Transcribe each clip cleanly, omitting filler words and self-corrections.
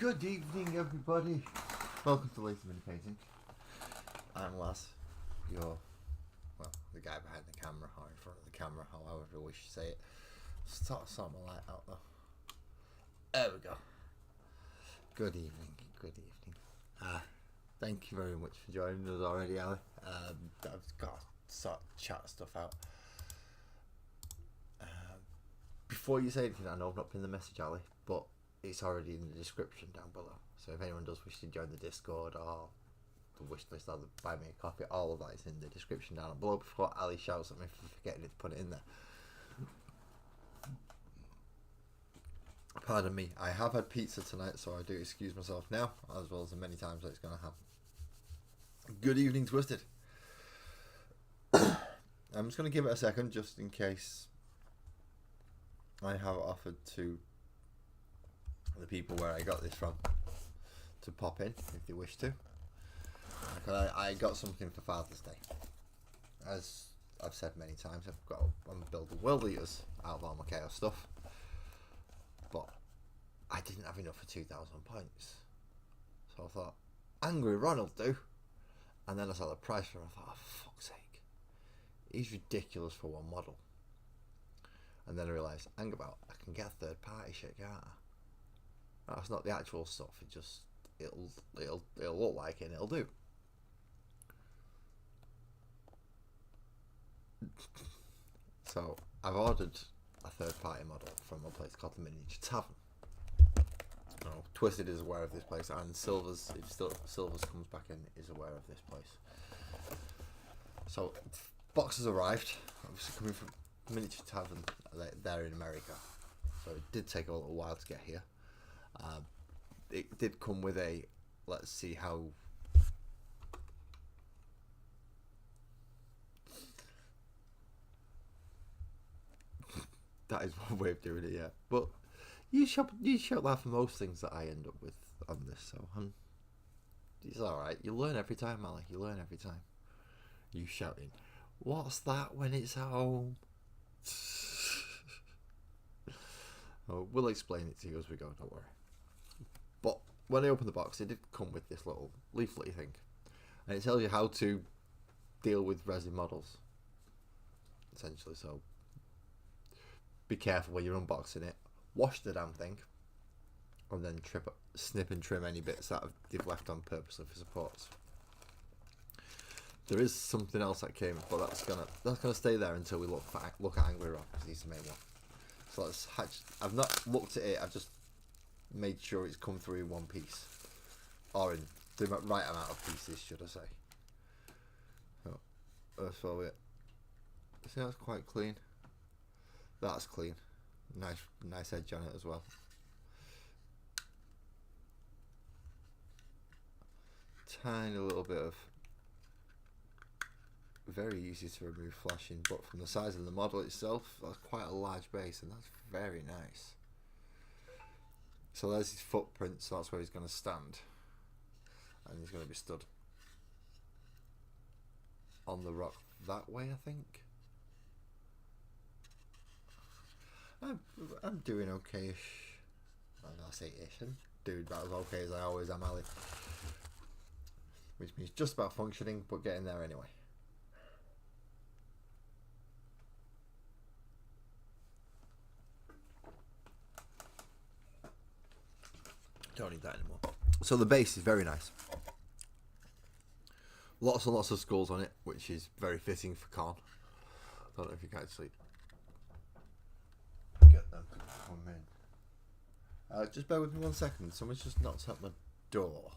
Good evening, everybody. Welcome to Later Mini Painting. I'm Laz, the guy behind the camera, or in front of the camera, however you wish to say it. Sort my light out though. There we go. Good evening, good evening. Thank you very much for joining us already, Ali. I've got to sort of chat stuff out. Before you say anything, I know I've not pinned the message, Ali, but it's already in the description down below. So if anyone does wish to join the Discord or the wish list or the buy me a coffee, all of that is in the description down below before Ali shouts at me for forgetting to put it in there. Pardon me, I have had pizza tonight, so I do excuse myself now, as well as the many times that it's going to happen. Good evening, Twisted. I'm just going to give it a second, just in case I have offered to the people where I got this from to pop in if they wish to. I got something for Father's Day. As I've said many times, I'm building world eaters out of all my chaos stuff, but I didn't have enough for 2,000 points, so I thought Angry Ron will do. And then I saw the price for him. I thought, oh, fuck's sake, he's ridiculous for one model. And then I realised, hang about, I can get third party shit, can't I? That's not the actual stuff. It'll look like it and it'll do. So I've ordered a third party model from a place called the Mini Tav. No, Twisted is aware of this place, and Silvers, if Silvers comes back in, is aware of this place. So boxes arrived, obviously coming from Miniature Tavern. They're in America, so it did take a little while to get here. It did come with a, let's see how that is one way of doing it, yeah. But you shout that for most things that I end up with on this, so it's alright. You learn every time, Ali. You learn every time. You shouting, what's that when it's at home? Oh, we'll explain it to you as we go, don't worry. But when I opened the box, it did come with this little leaflety thing, and it tells you how to deal with resin models, essentially. So be careful when you're unboxing it. Wash the damn thing, and then snip and trim any bits that you've left on purposely for supports. There is something else that came, but that's gonna stay there until we look at Angry Rock, because he's the main one. So let's hatch. I've not looked at it. I've just made sure it's come through in one piece, or in the right amount of pieces, should I say. Oh, that's all it. See, that's quite clean. That's clean. Nice edge on it as well. Tiny little bit of, very easy to remove flashing, but from the size of the model itself, that's quite a large base, and that's very nice. So there's his footprint, so that's where he's going to stand, and he's going to be stood on the rock that way, I think. I'm doing okay-ish. I'll say ish. I'm doing about as okay as I always am, Ali. Which means just about functioning, but getting there anyway. Don't need that anymore. So the base is very nice. Lots and lots of skulls on it, which is very fitting for Corn. Don't know if you can actually get them to come in. Just bear with me 1 second. Someone's just knocked at my door.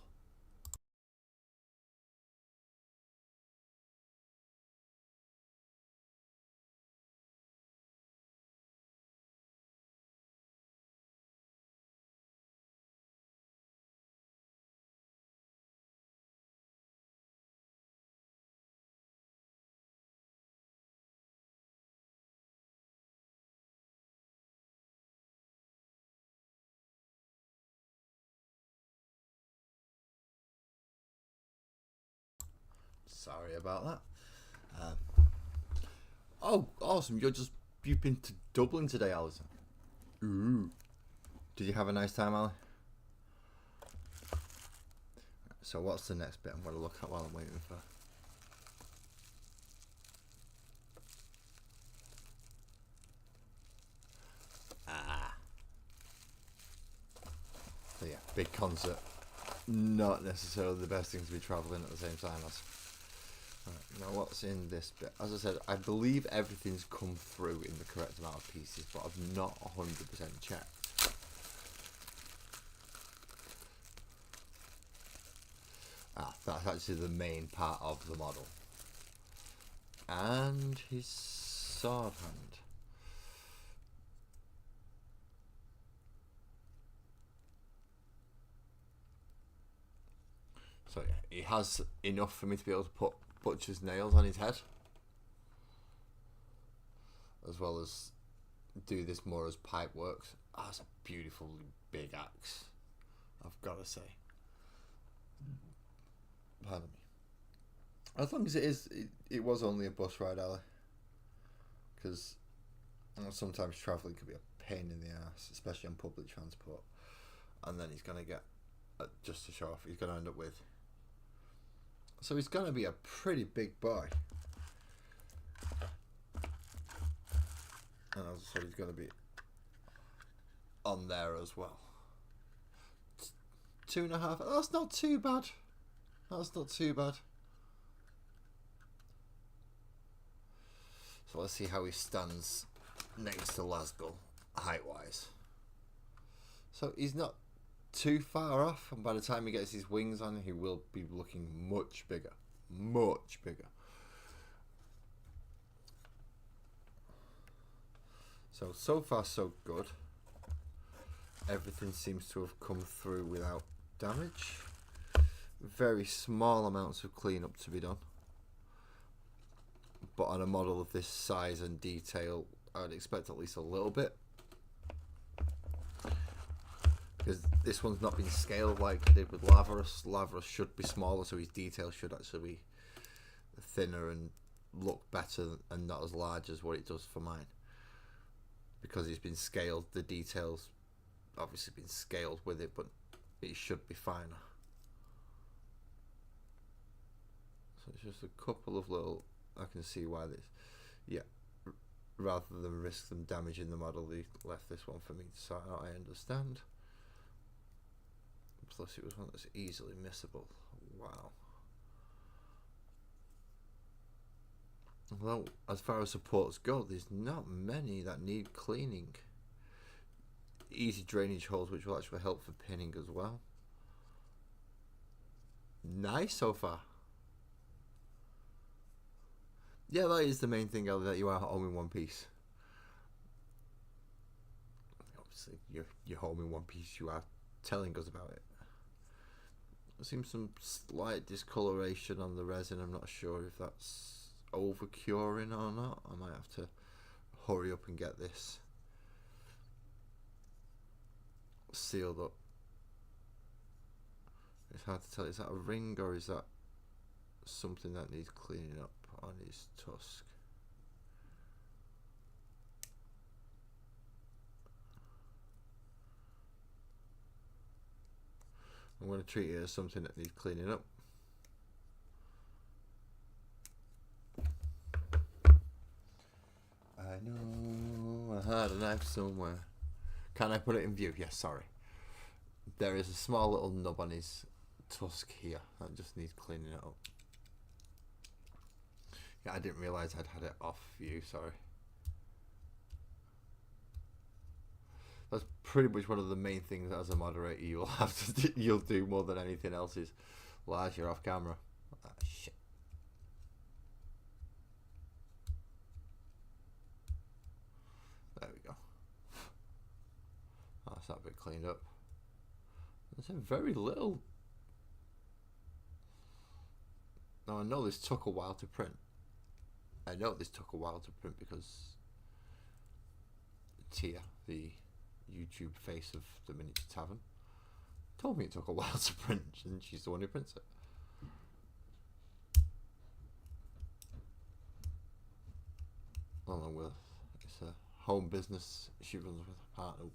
Sorry about that. Oh, awesome! You've been to Dublin today, Alison. Ooh. Did you have a nice time, Ali? So what's the next bit I'm going to look at while I'm waiting for? So yeah, big concert. Not necessarily the best thing to be travelling at the same time as. Right, now what's in this bit? As I said, I believe everything's come through in the correct amount of pieces, but I've not 100% checked. That's actually the main part of the model. And his sword hand. So yeah, he has enough for me to be able to put butcher's nails on his head, as well as do this more as pipe works. That's a beautiful big axe, I've got to say. Pardon me. As long as it was only a bus ride, Ali. Because sometimes travelling can be a pain in the ass, especially on public transport. And then he's going to get, just to show off, he's going to end up with. So he's going to be a pretty big boy. And as I said, he's going to be on there as well. 2.5. That's not too bad. That's not too bad. So let's see how he stands next to Lasgull, height-wise. So he's not too far off, and by the time he gets his wings on, he will be looking much bigger. Much bigger. So far so good. Everything seems to have come through without damage. Very small amounts of cleanup to be done. But on a model of this size and detail, I'd expect at least a little bit. Because this one's not been scaled like I did with Lavarus. Lavarus should be smaller, so his detail should actually be thinner and look better and not as large as what it does for mine. Because it's been scaled, the detail's obviously been scaled with it, but it should be finer. So it's just a couple of little, I can see why this, yeah, rather than risk them damaging the model, they left this one for me to sort out, I understand. Plus it was one that's easily missable. Wow. Well, as far as supports go, there's not many that need cleaning. Easy drainage holes, which will actually help for pinning as well. Nice so far. Yeah, that is the main thing, Ellie, that you are home in one piece. Obviously, you're home in one piece, you are telling us about it. There seems some slight discoloration on the resin. I'm not sure if that's over curing or not. I might have to hurry up and get this sealed up. It's hard to tell. Is that a ring or is that something that needs cleaning up on his tusk? I'm going to treat it as something that needs cleaning up. I know I had a knife somewhere. Can I put it in view? Yes, sorry. There is a small little nub on his tusk here that just needs cleaning it up. Yeah, I didn't realise I'd had it off view, sorry. That's pretty much one of the main things as a moderator you'll have to do, you'll do more than anything else is whilst you're off camera. Ah, shit. There we go. Oh, that's that bit cleaned up. There's very little. Now I know this took a while to print. I know this took a while to print because Tia, the YouTube face of the Mini Tav, told me it took a while to print, and she's the one who prints it. Along with, it's a home business she runs with a partner.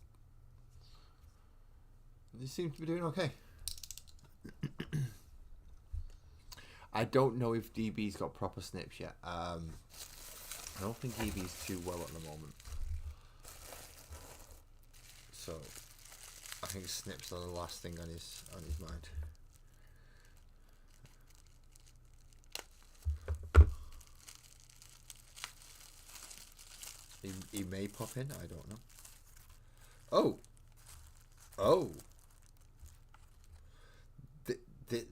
They seem to be doing okay. I don't know if DB's got proper snips yet. I don't think DB's too well at the moment. So I think snips are the last thing on his mind. He may pop in. I don't know. Oh.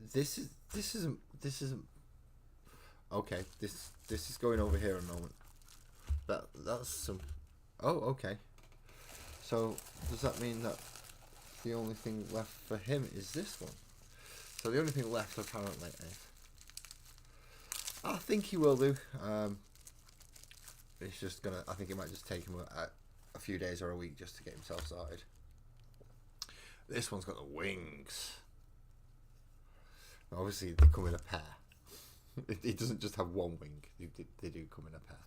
This isn't. Okay. This is going over here a moment. That's some. Oh, okay. So does that mean that the only thing left for him is this one? So the only thing left apparently is. I think he will do. It's just gonna. I think it might just take him a few days or a week just to get himself started. This one's got the wings. Obviously, they come in a pair. It doesn't just have one wing. They do come in a pair.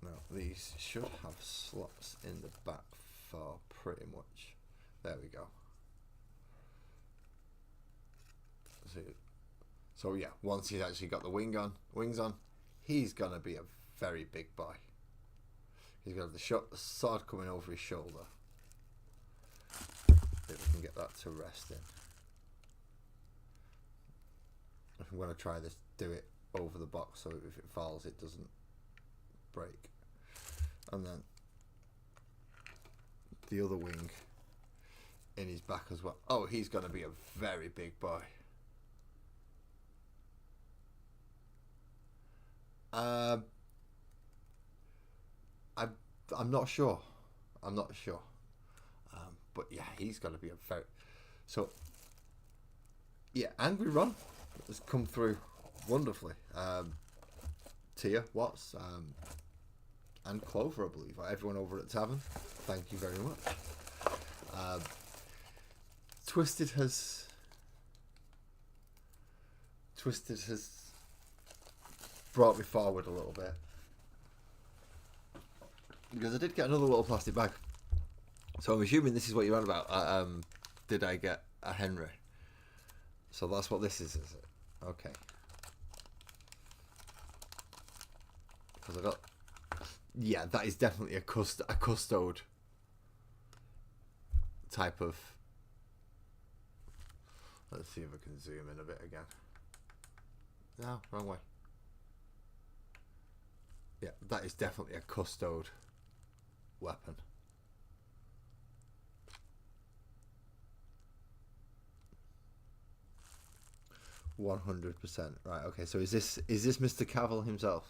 Now, these should have slots in the back for pretty much. There we go. So yeah, once he's actually got the wings on, he's gonna be a very big boy. He's got the sword coming over his shoulder. If we can get that to rest in. I'm gonna try this. Do it over the box so if it falls, it doesn't break. And then the other wing in his back as well. Oh, he's gonna be a very big boy. I'm not sure. But yeah, he's got to be a very. So yeah, Angry Ron has come through wonderfully. Tia Watts and Clover, I believe. Everyone over at Tavern, thank you very much. Twisted has brought me forward a little bit because I did get another little plastic bag. So I'm assuming this is what you're on about. Did I get a Henry? So that's what this is it? Okay. Because I got... Yeah, that is definitely a custode type of... Let's see if I can zoom in a bit again. No, wrong way. Yeah, that is definitely a custode weapon. %. Right, okay, so is this Mr. Cavill himself?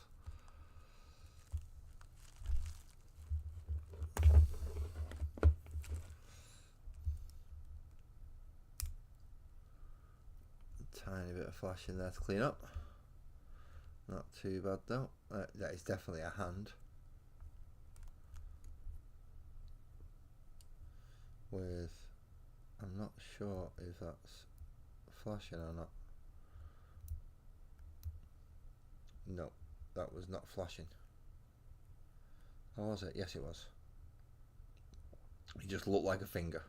Tiny bit of flash in there to clean up. Not too bad though. That is definitely a hand. With, I'm not sure if that's flashing or not. No, that was not flashing. Or was it? Yes, it was. It just looked like a finger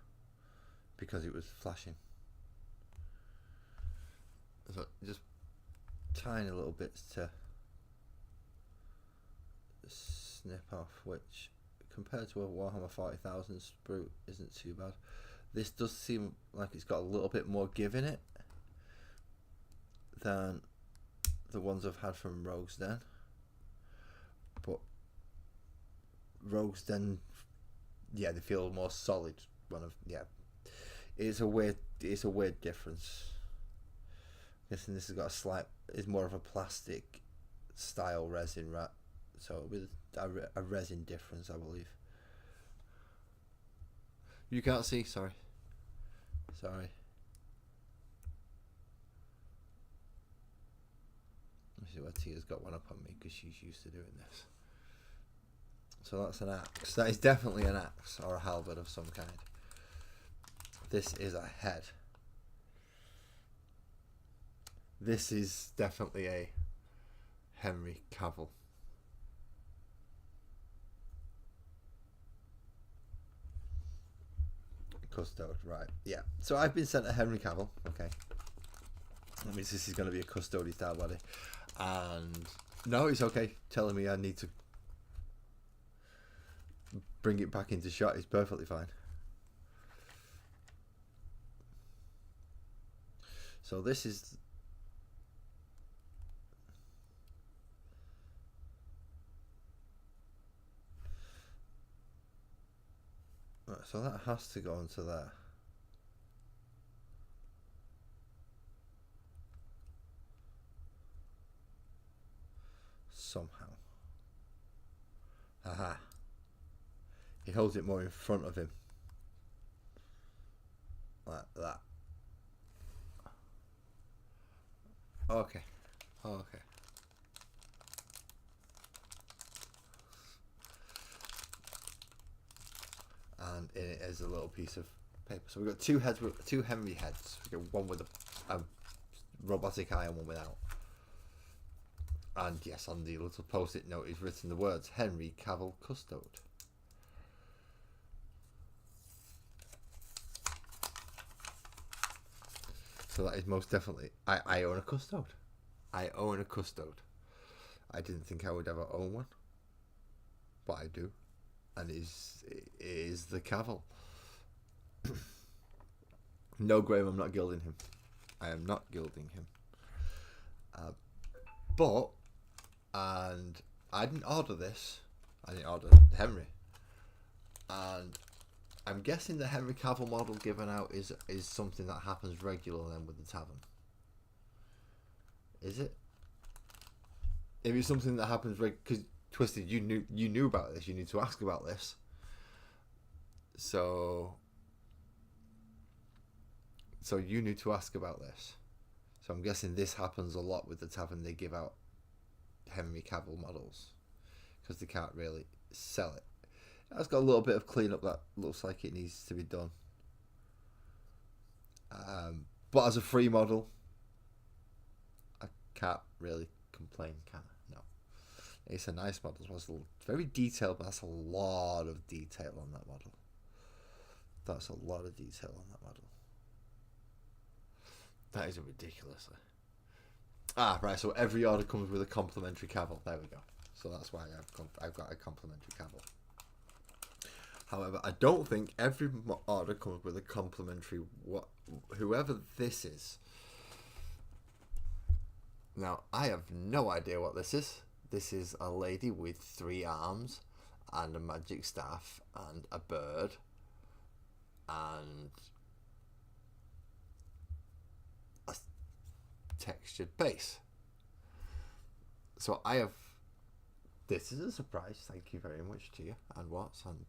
because it was flashing. So just tiny little bits to snip off, which compared to a Warhammer 40,000 sprue isn't too bad. This does seem like it's got a little bit more give in it than the ones I've had from Rogue's Den, but Rogue's Den, yeah, they feel more solid. It's a weird difference. I'm guessing this has got is more of a plastic style resin, right? So with a resin difference, I believe. You can't see, sorry. Let's see where Tia's got one up on me because she's used to doing this. So that's an axe. That is definitely an axe or a halberd of some kind. This is a head. This is definitely a Henry Cavill. Custode, right. Yeah. So I've been sent a Henry Cavill. Okay. That means this is going to be a custody style body. And no, it's okay. Telling me I need to bring it back into shot is perfectly fine. So this is... Right, so that has to go into there. Somehow. Aha. He holds it more in front of him. Like that. Okay. Okay. And in it is a little piece of paper. So we've got two heads, two Henry heads. We've got one with a robotic eye and one without. And yes, on the little post-it note is written the words Henry Cavill Custode. So that is most definitely... I own a custode. I own a custode. I didn't think I would ever own one. But I do. And it is the Cavill. No, Graham, I'm not gilding him. I am not gilding him. But... And I didn't order this. I didn't order Henry. And I'm guessing the Henry Cavill model given out is something that happens regularly then with the tavern. Is it? If it's something that happens because Twisted, you knew about this. You need to ask about this. So you need to ask about this. So I'm guessing this happens a lot with the tavern. They give out Henry Cavill models because they can't really sell it. It's got a little bit of cleanup that looks like it needs to be done, but as a free model I can't really complain, can I? No, it's a nice model. It's very detailed, but that's a lot of detail on that model. That's a lot of detail on that model. That is a ridiculously... right, so every order comes with a complimentary Cavill. There we go. So that's why I've got a complimentary Cavill. However, I don't think every order comes with a complimentary whoever this is. Now, I have no idea what this is. This is a lady with 3 arms and a magic staff and a bird and a textured base. So I have... This is a surprise. Thank you very much to you and Watts and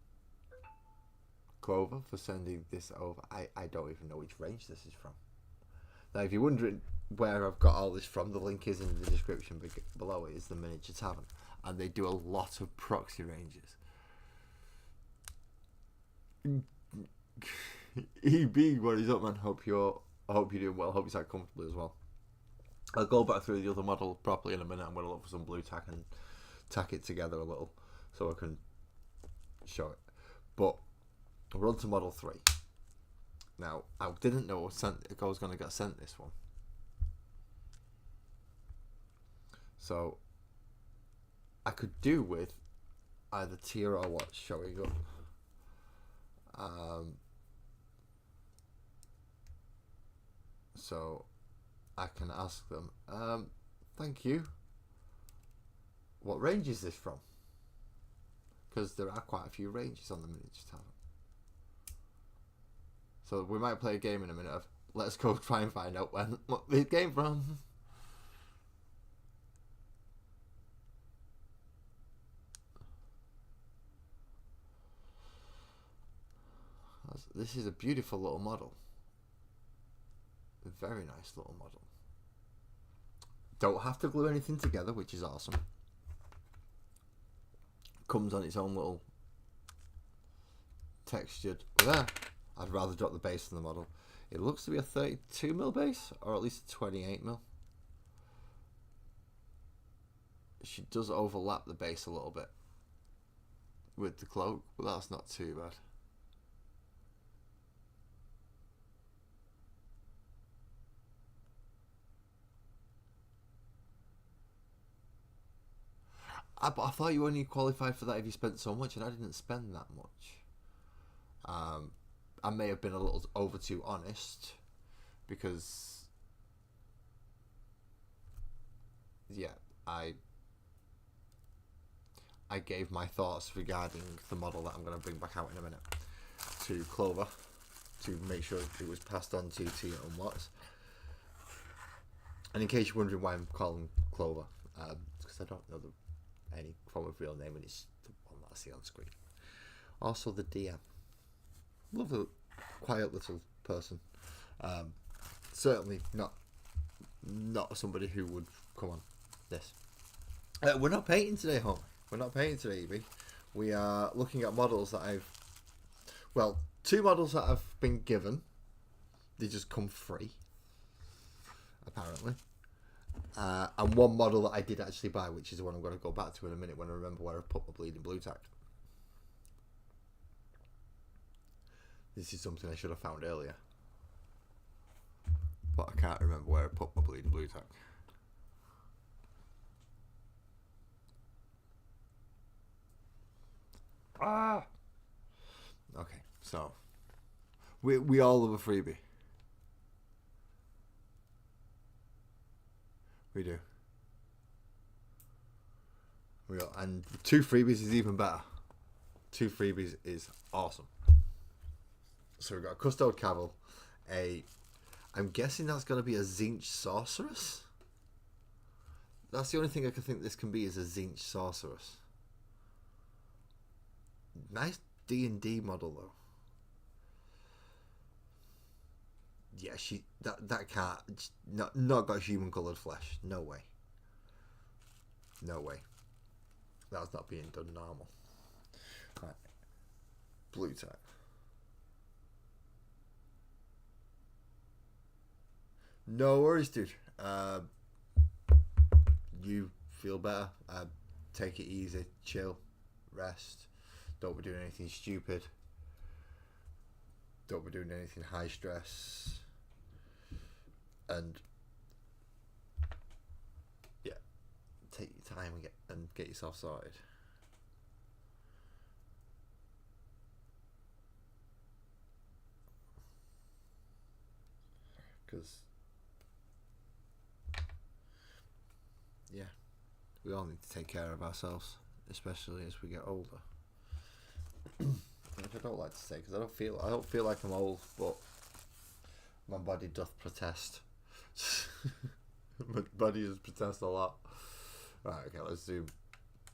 Clover for sending this over. I don't even know which range this is from. Now, if you're wondering where I've got all this from, the link is in the description below. It is the Miniature Tavern, and they do a lot of proxy ranges. EB, what is up, man? I hope you're doing well. Hope you're sat comfortably as well. I'll go back through the other model properly in a minute. I'm going to look for some blue tack and tack it together a little so I can show it. But we're on to Model 3. Now, I didn't know I was going to get sent this one. So, I could do with either Tia or Watts showing up. So, I can ask them, thank you. What range is this from? Because there are quite a few ranges on the Miniature Tavern. So we might play a game in a minute of let's go try and find out what this came from. This is a beautiful little model. A very nice little model. Don't have to glue anything together, which is awesome. Comes on its own little textured... There. I'd rather drop the base than the model. It looks to be a 32mm base, or at least a 28mm. She does overlap the base a little bit with the cloak, but that's not too bad. But I thought you only qualified for that if you spent so much, and I didn't spend that much. I may have been a little over too honest, because I gave my thoughts regarding the model that I'm going to bring back out in a minute to Clover to make sure it was passed on to and Watts. And in case you're wondering why I'm calling Clover, because I don't know any form of real name, and it's the one that I see on screen. Also the DM, lovely, quiet little person. Certainly not somebody who would come on this. We're not painting today, home. We're not painting today, Evie. We are looking at models that two models that I've been given. They just come free, apparently. And one model that I did actually buy, which is the one I'm going to go back to in a minute when I remember where I put my bleeding blue tag. This is something I should have found earlier, but I can't remember where I put my bleeding blue tag. Okay, so we all love a freebie. We do. And 2 freebies is even better. 2 freebies is awesome. So we've got a Custode Cavil, I'm guessing that's going to be a Zinch Sorceress. That's the only thing I can think this can be, is a Zinch Sorceress. Nice D&D model though. Yeah, that can't not got human coloured flesh. No way. No way. That's not being done normal. Right. Blue tag. No worries, dude. You feel better. Take it easy. Chill. Rest. Don't be doing anything stupid. Don't be doing anything high stress. And yeah, take your time and get yourself sorted. Because yeah, we all need to take care of ourselves, especially as we get older. Which I don't like to say, because I don't feel like I'm old, but my body doth protest. My body does protest a lot. Right, okay, let's zoom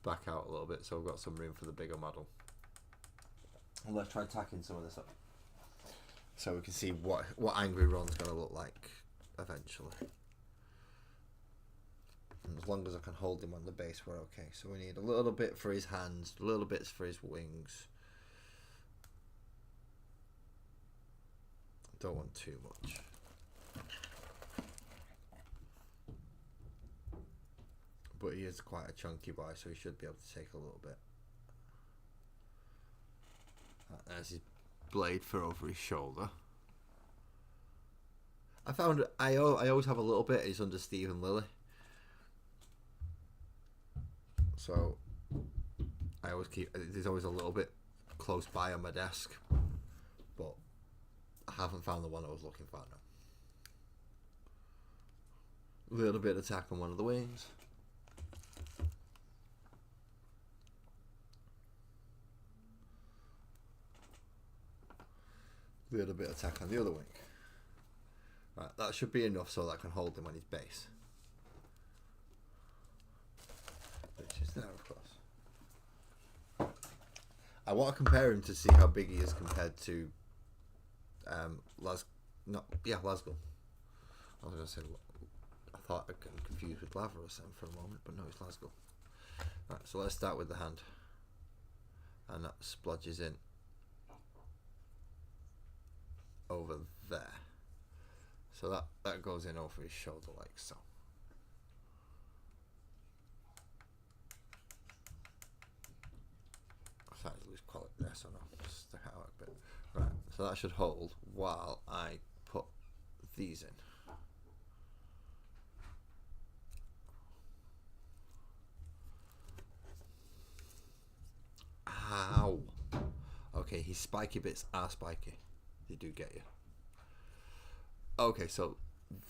back out a little bit so we've got some room for the bigger model. And let's try tacking some of this up, so we can see what Angry Ron's going to look like eventually. And as long as I can hold him on the base, we're okay. So we need a little bit for his hands, a little bit for his wings. Don't want too much. But he is quite a chunky boy, so he should be able to take a little bit. There's his blade for over his shoulder. I found I always have a little bit. It's under Steve and Lily. So I always there's always a little bit close by on my desk, but I haven't found the one I was looking for now. A little bit of attack on one of the wings. A little bit of attack on the other wing. Right, that should be enough so that I can hold him on his base. Which is there, of course. I want to compare him to see how big he is compared to Lasgo. I was going to say, I thought I got confused with Lavros then for a moment, but no, it's Lasgo. Right, so let's start with the hand. And that splodges in over there. So that goes in over his shoulder like so. I started to lose quality there, so no, just stick it out a bit. Right, so that should hold while I put these in. Ow. Okay, his spiky bits are spiky. They do get you. Okay, so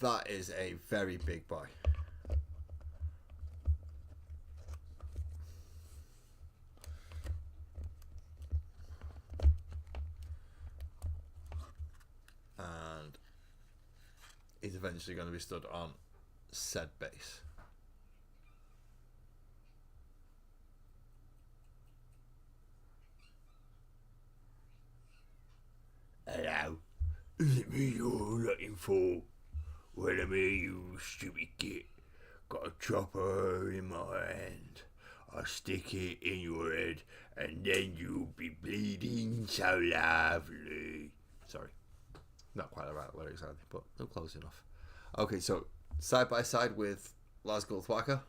that is a very big boy. And he's eventually going to be stood on said base. Hello. Is it me you're looking for? Well, I'm here, you stupid git. Got a chopper in my hand. I stick it in your head, and then you'll be bleeding so lovely. Sorry. Not quite the right lyrics, are they? But they're close enough. Okay, so side by side with Lars Goldthwacker.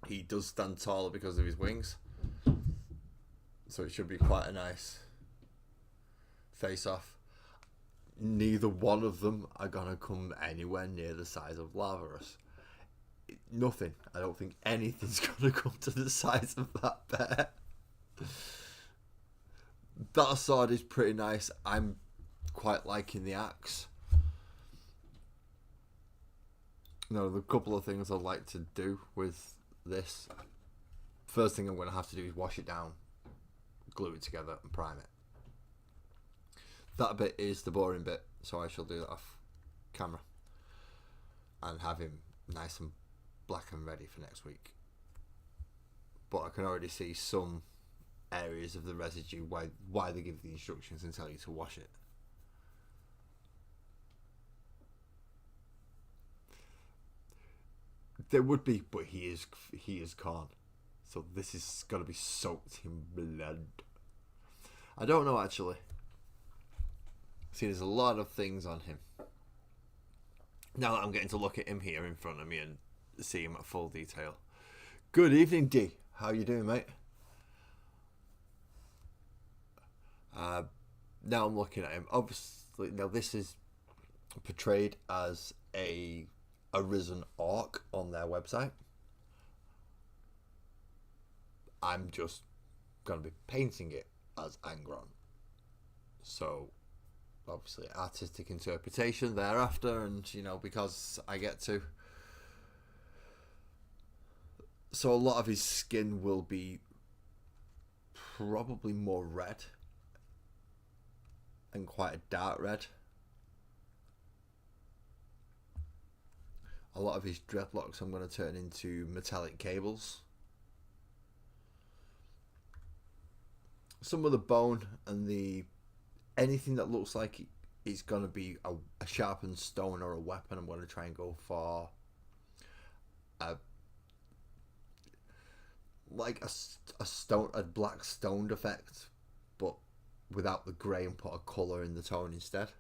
He does stand taller because of his wings. So it should be quite a nice face-off. Neither one of them are going to come anywhere near the size of Lavarus. Nothing. I don't think anything's going to come to the size of that bear. That sword is pretty nice. I'm quite liking the axe. No, the couple of things I'd like to do with this. First thing I'm going to have to do is wash it down, glue it together and prime it. That bit is the boring bit, so I shall do that off camera and have him nice and black and ready for next week. But I can already see some areas of the residue why they give the instructions and tell you to wash it. There would be, but he is Khan, so this is gonna be soaked in blood. I don't know actually. See, there's a lot of things on him. Now that I'm getting to look at him here in front of me and see him at full detail. Good evening, D. How you doing, mate? Now I'm looking at him. Obviously, now this is portrayed as a risen orc on their website. I'm just going to be painting it as Angron. So obviously artistic interpretation thereafter, and you know, because I get to. So a lot of his skin will be probably more red and quite a dark red. A lot of his dreadlocks I'm going to turn into metallic cables. Some of the bone and anything that looks like it's going to be a sharpened stone or a weapon, I'm going to try and go for a black stoned effect, but without the grey, and put a colour in the tone instead.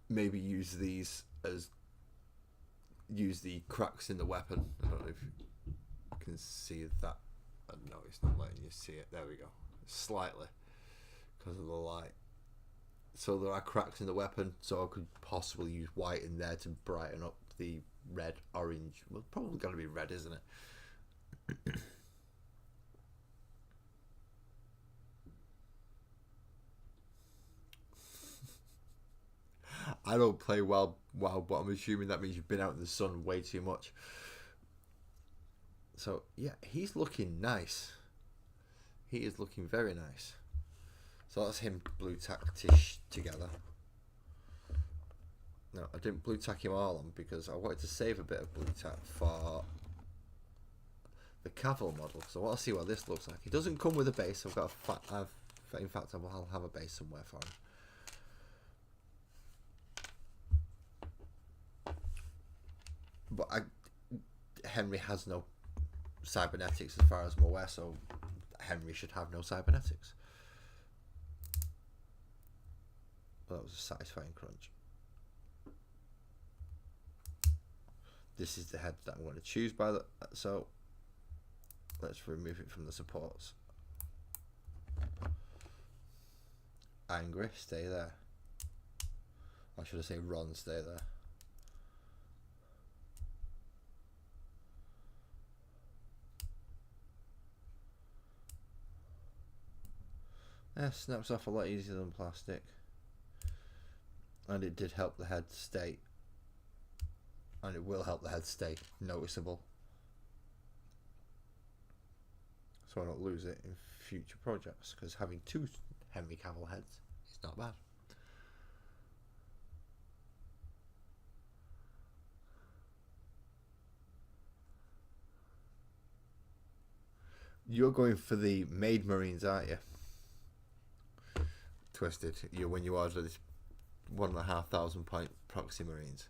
Maybe use the cracks in the weapon. I don't know if you can see that. No, it's not letting you see it. There we go. Slightly, because of the light. So there are cracks in the weapon, so I could possibly use white in there to brighten up the red, orange. Well, probably going to be red, isn't it? I don't play well, but I'm assuming that means you've been out in the sun way too much. So yeah, he's looking nice. He is looking very nice. So that's him blue tacked together. No, I didn't blue tack him all on because I wanted to save a bit of blue tack for the Cavill model. So I want to see what this looks like. It doesn't come with a base. I've got in fact, I'll have a base somewhere for him. But Henry has no cybernetics as far as I'm aware, so Henry should have no cybernetics. Well, that was a satisfying crunch. This is the head that I'm going to choose so let's remove it from the supports. Angry, stay there. Or should I say Ron, stay there. Yeah, snaps off a lot easier than plastic. And it did help the head stay. And it will help the head stay noticeable. So I don't lose it in future projects. Because having 2 Henry Cavill heads is not bad. You're going for the Made Marines, aren't you? Twisted. When you order this 1,500 point Proxy Marines.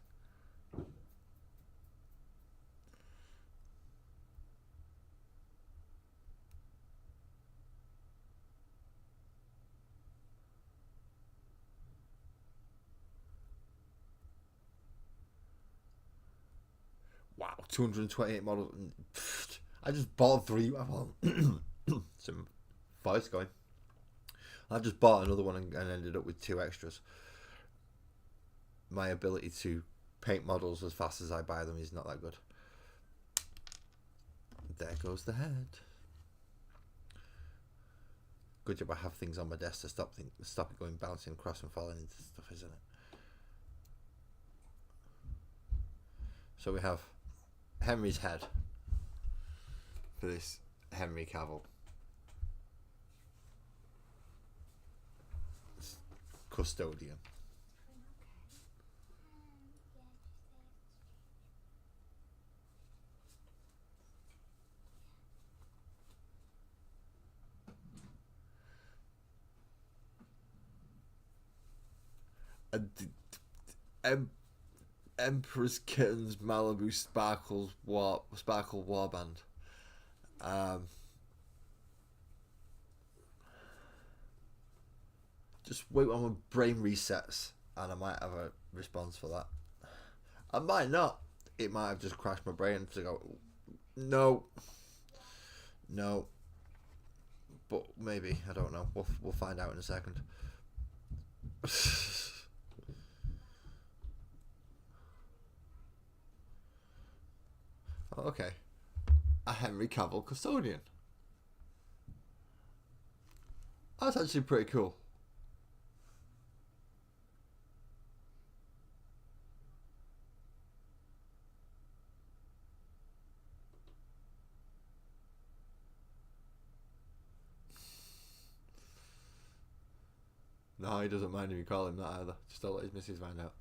Wow, 228 models. I just bought 3. Some voice going. I just bought another one and ended up with 2 extras. My ability to paint models as fast as I buy them is not that good. There goes the head. Good job I have things on my desk to stop it going bouncing across and falling into stuff, isn't it? So we have Henry's head for this Henry Cavill. Custodian. Emperor's Kittens Malibu Sparkle Warband. Just wait while my brain resets, and I might have a response for that. I might not. It might have just crashed my brain to go, no. But maybe, I don't know. We'll find out in a second. Okay. A Henry Cavill Custodian. That's actually pretty cool. No, he doesn't mind if you call him that either. Just don't let his missus find out.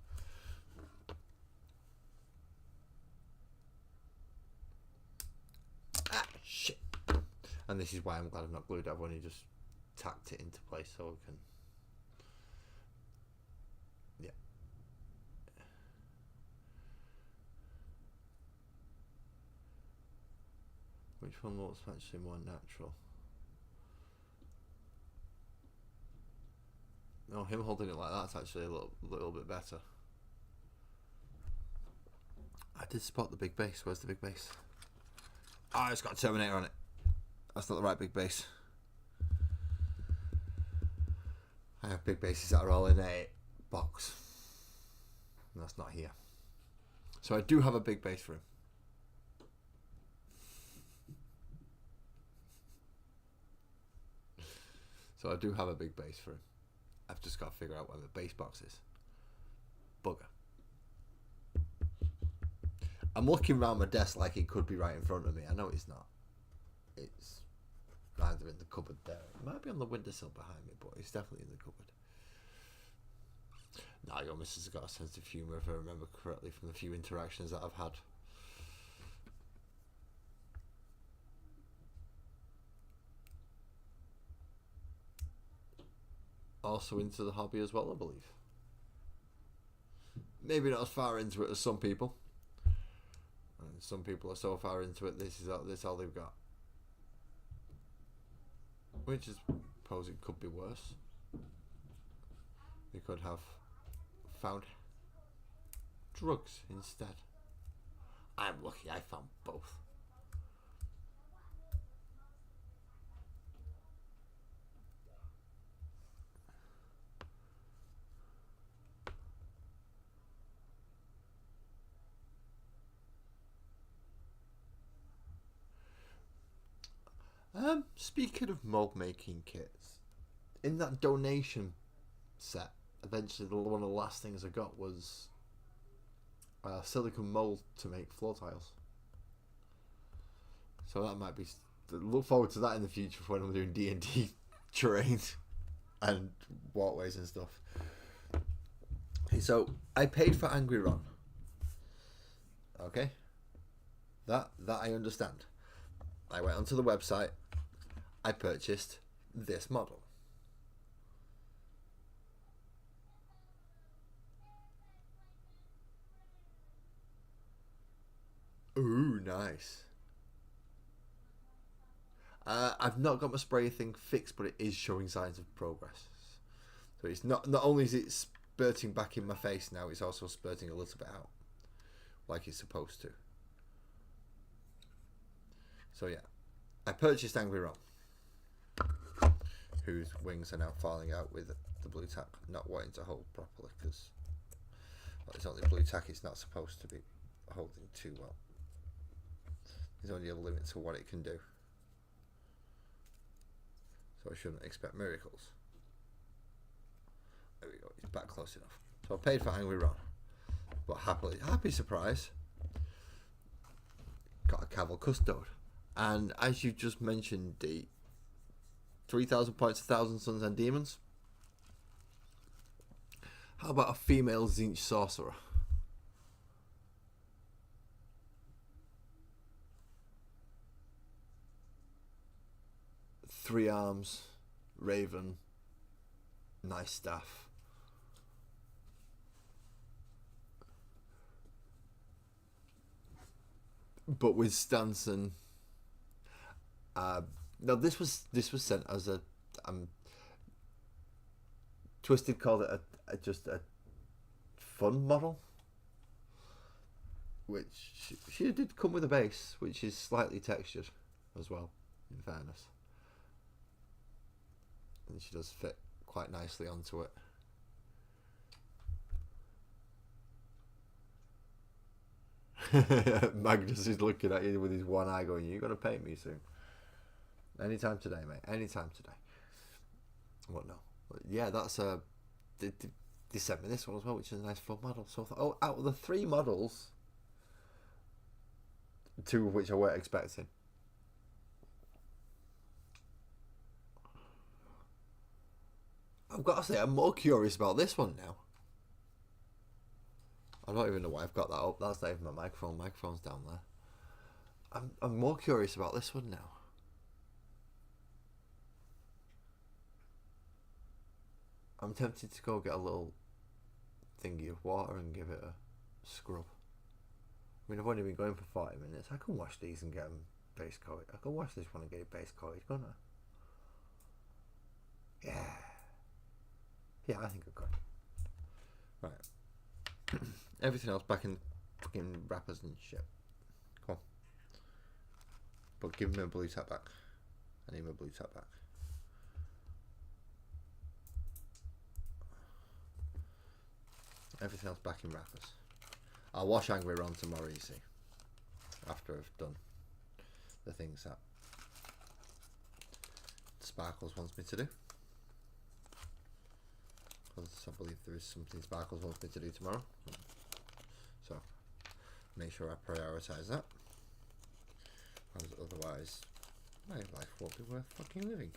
Ah, shit. And this is why I'm glad I'm not glued. I've only just tacked it into place so we can... Yeah. Which one looks actually more natural? No, him holding it like that's actually a little bit better. I did spot the big base. Where's the big base? Oh, it's got a Terminator on it. That's not the right big base. I have big bases that are all in a box. And that's not here. So I do have a big base for him. So I do have a big base for him. I've just got to figure out where the base box is. Bugger. I'm looking around my desk like it could be right in front of me. I know it's not. It's either in the cupboard there. It might be on the windowsill behind me, but it's definitely in the cupboard. Nah, your missus has got a sense of humour, if I remember correctly, from the few interactions that I've had. Also into the hobby as well, I believe. Maybe not as far into it as some people. And some people are so far into it, this is all they've got. Which is, I suppose it could be worse. They could have found drugs instead. I'm lucky I found both. Speaking of mold making kits, in that donation set, eventually one of the last things I got was a silicone mold to make floor tiles. So that might be. Look forward to that in the future for when I'm doing D&D terrain and walkways and stuff. So I paid for Angry Ron. Okay, that I understand. I went onto the website. I purchased this model. Ooh, nice. I've not got my spray thing fixed, but it is showing signs of progress. So it's not only is it spurting back in my face now, it's also spurting a little bit out, like it's supposed to. So yeah, I purchased Angry Ron, whose wings are now falling out with the blue tack not wanting to hold properly because it's only blue tack. It's not supposed to be holding too well. There's only a limit to what it can do. So I shouldn't expect miracles. There we go, it's back close enough. So I paid for Angry Ron. But happy surprise. Got a Cavil Custode. And as you just mentioned, the 3,000 points, 1,000 Suns and Demons. How about a female Tzeentch Sorcerer? Three arms, Raven, nice staff. But with Stanson, now this was sent as a Twisted called it just a fun model, which she did come with a base, which is slightly textured as well, in fairness. And she does fit quite nicely onto it. Magnus is looking at you with his one eye going, "You're going to paint me soon." Anytime today, mate. Anytime today. What no? But yeah, that's a... They sent me this one as well, which is a nice fun model. So I thought, oh, out of the 3 models, 2 of which I weren't expecting, I've got to say, I'm more curious about this one now. I don't even know why I've got that up. That's not even my microphone. Microphone's down there. I'm more curious about this one now. I'm tempted to go get a little thingy of water and give it a scrub. I mean, I've only been going for 40 minutes. I can wash these and get them base coated. I can wash this one and get it base coated, can't I? Yeah. Yeah, I think I could. Right. Everything else back in fucking wrappers and shit. Come on. But give me a blue tap back. I need my blue tap back. Everything else back in wrappers. I'll wash Angry Ron tomorrow, you see. After I've done the things that Sparkles wants me to do. Because I believe there is something Sparkles wants me to do tomorrow. So, make sure I prioritise that. Because otherwise, my life won't be worth fucking living.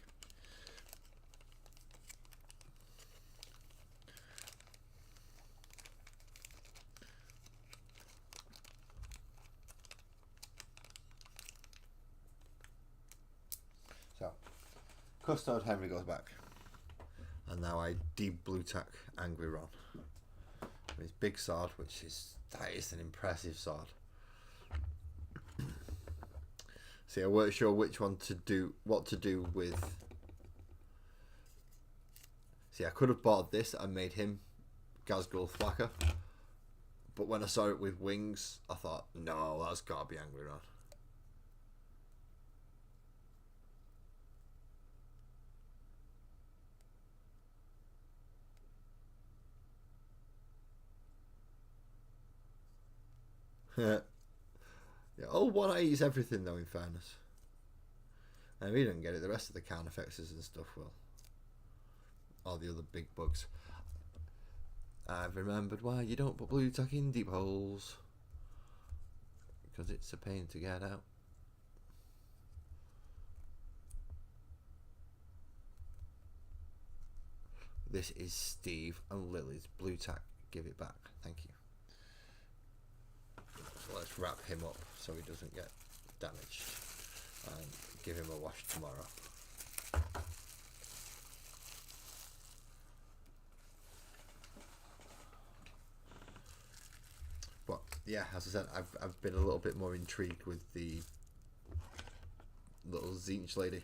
So, Custode Henry goes back. And now I deep blue tack Angry Ron. With his big sword, that is an impressive sword. See, I weren't sure which one to do, what to do with. See, I could have bought this and made him Gazgul Thwacker. But when I saw it with wings, I thought, no, that's gotta be Angry Ron. Yeah. Oh, 180 is everything though, in fairness. And we don't get it, the rest of the Carnifexes and stuff will. all the other big bugs. I've remembered why you don't put blue tack in deep holes, because it's a pain to get out. This is Steve and Lily's blue tack. Give it back. Thank you. So let's wrap him up so he doesn't get damaged and give him a wash tomorrow. But yeah, as I said, I've been a little bit more intrigued with the little Zinch lady.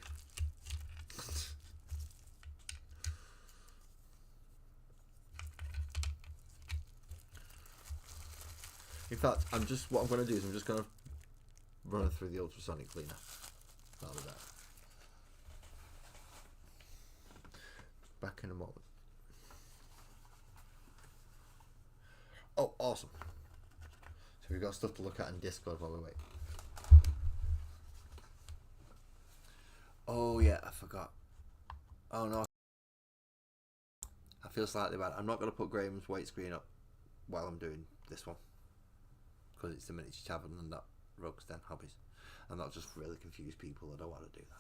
In fact, what I'm going to do is I'm just going to run it through the ultrasonic cleaner. That'll be that. Back in a moment. Oh, awesome. So we've got stuff to look at in Discord while we wait. Oh yeah, I forgot. Oh no. I feel slightly bad. I'm not going to put Graham's weight screen up while I'm doing this one, because it's the Miniature Tavern and not Rogue's Den Hobbies, and that'll just really confuse people. I don't want to do that.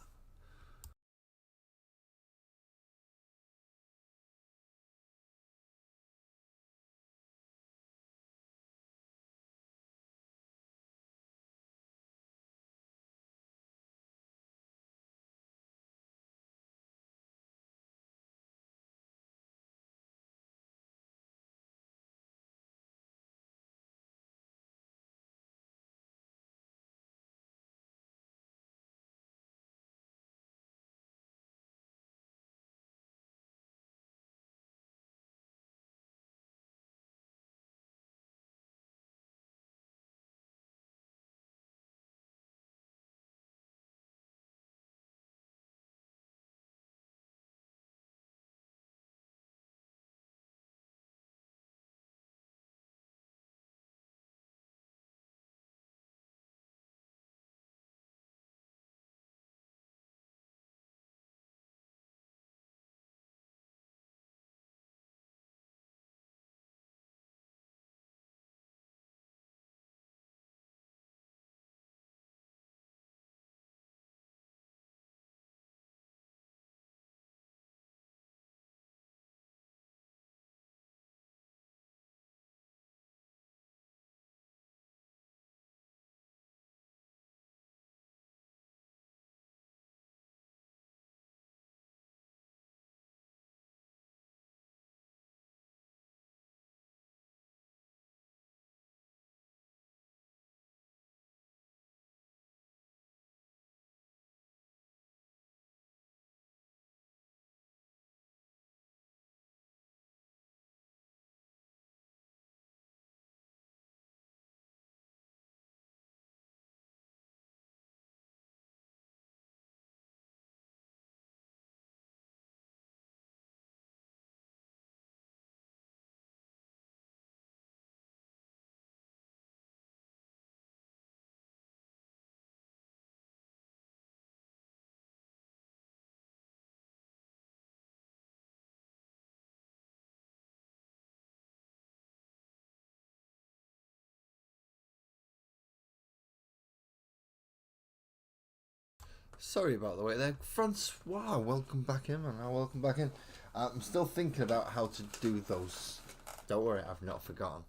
Sorry about the wait there. Francois, welcome back in, man. Welcome back in. I'm still thinking about how to do those. Don't worry, I've not forgotten.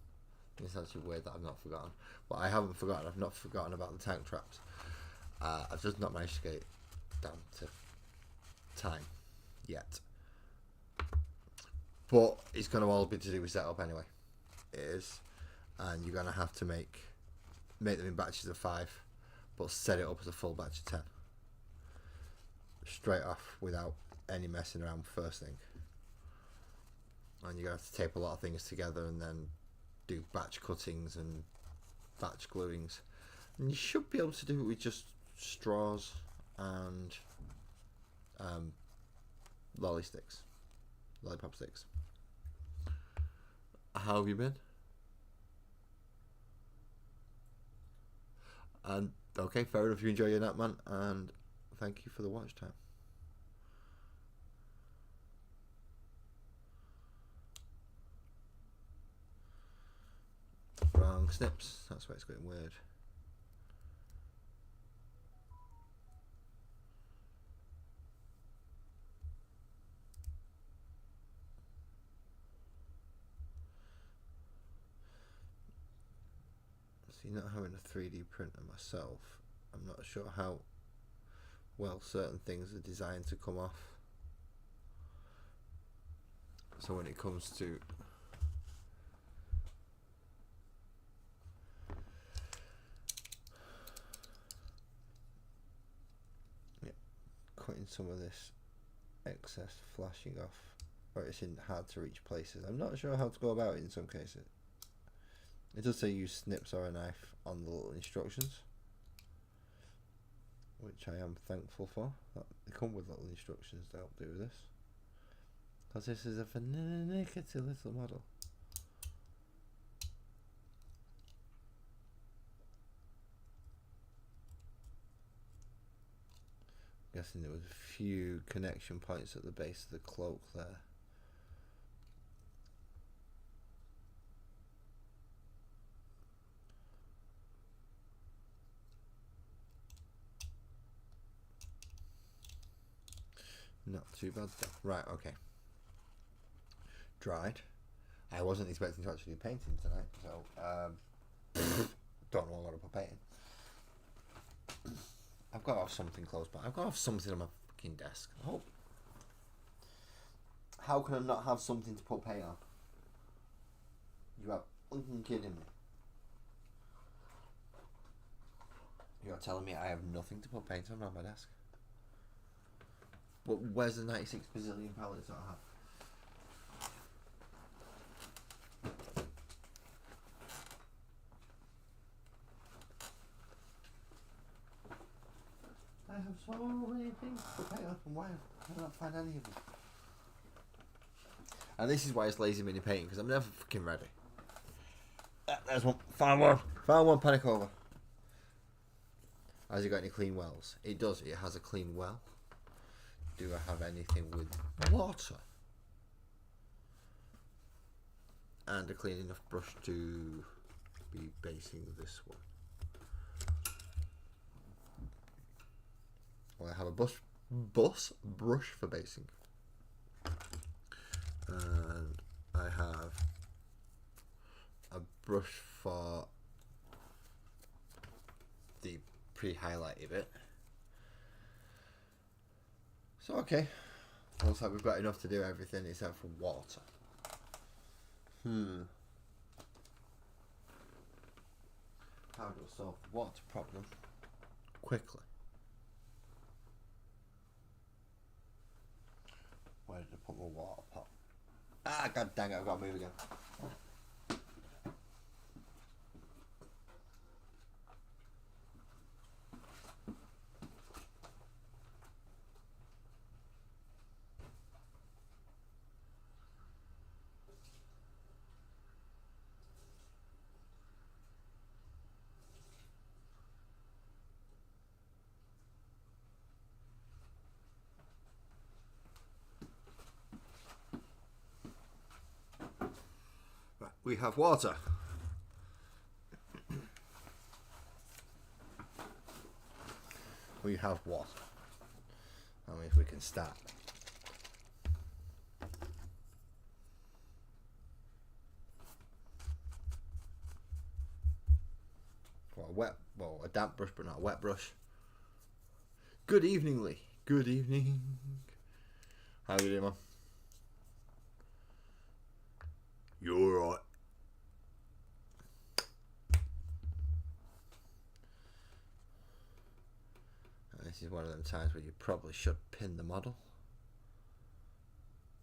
It's actually weird that I've not forgotten. But I haven't forgotten. I've not forgotten about the tank traps. I've just not managed to get it down to time yet. But it's going to all be to do with setup anyway. It is. And you're going to have to make them in batches of 5, but set it up as a full batch of 10. Straight off without any messing around first thing. And you're going to have to tape a lot of things together and then do batch cuttings and batch gluings. And you should be able to do it with just straws and lollipop sticks. How have you been? And okay, fair enough, you enjoy your nap, man, and thank you for the watch time. wrong snips. That's why it's getting weird. See, not having a 3D printer myself, I'm not sure how well certain things are designed to come off. So when it comes to cutting some of this excess flashing off, or it's in hard to reach places, I'm not sure how to go about it in some cases. It does say use snips or a knife on the little instructions, which I am thankful for. They come with little instructions to help do this, because this is a finicky little model. I'm guessing there was a few connection points at the base of the cloak there. Not too bad though. Right, okay. Dried. I wasn't expecting to actually do painting tonight, so don't know what I'm going to put painting. I've got to have something close by. I've got to have something on my fucking desk. Oh. How can I not have something to put paint on? You are fucking kidding me. You're telling me I have nothing to put paint on my desk? But where's the 96 bazillion palettes that I have? I have so many things to put paint on, and why I cannot find any of them? And this is why it's lazy mini painting, because I'm never fucking ready. There's one. Found one. Found one. Panic over. Has it got any clean wells? It does. It has a clean well. Do I have anything with water? And a clean enough brush to be basing this one. Well, I have a brush for basing. And I have a brush for the pre-highlighted bit. So okay, looks like we've got enough to do everything except for water. How do I solve the water problem quickly? Where did I put my water pot? Ah, god dang it, I've got to move again. We have water. We have water. That means we can start. Well, a damp brush, but not a wet brush. Good evening, Lee. Good evening. How you doing, man? You're right. This is one of them times where you probably should pin the model.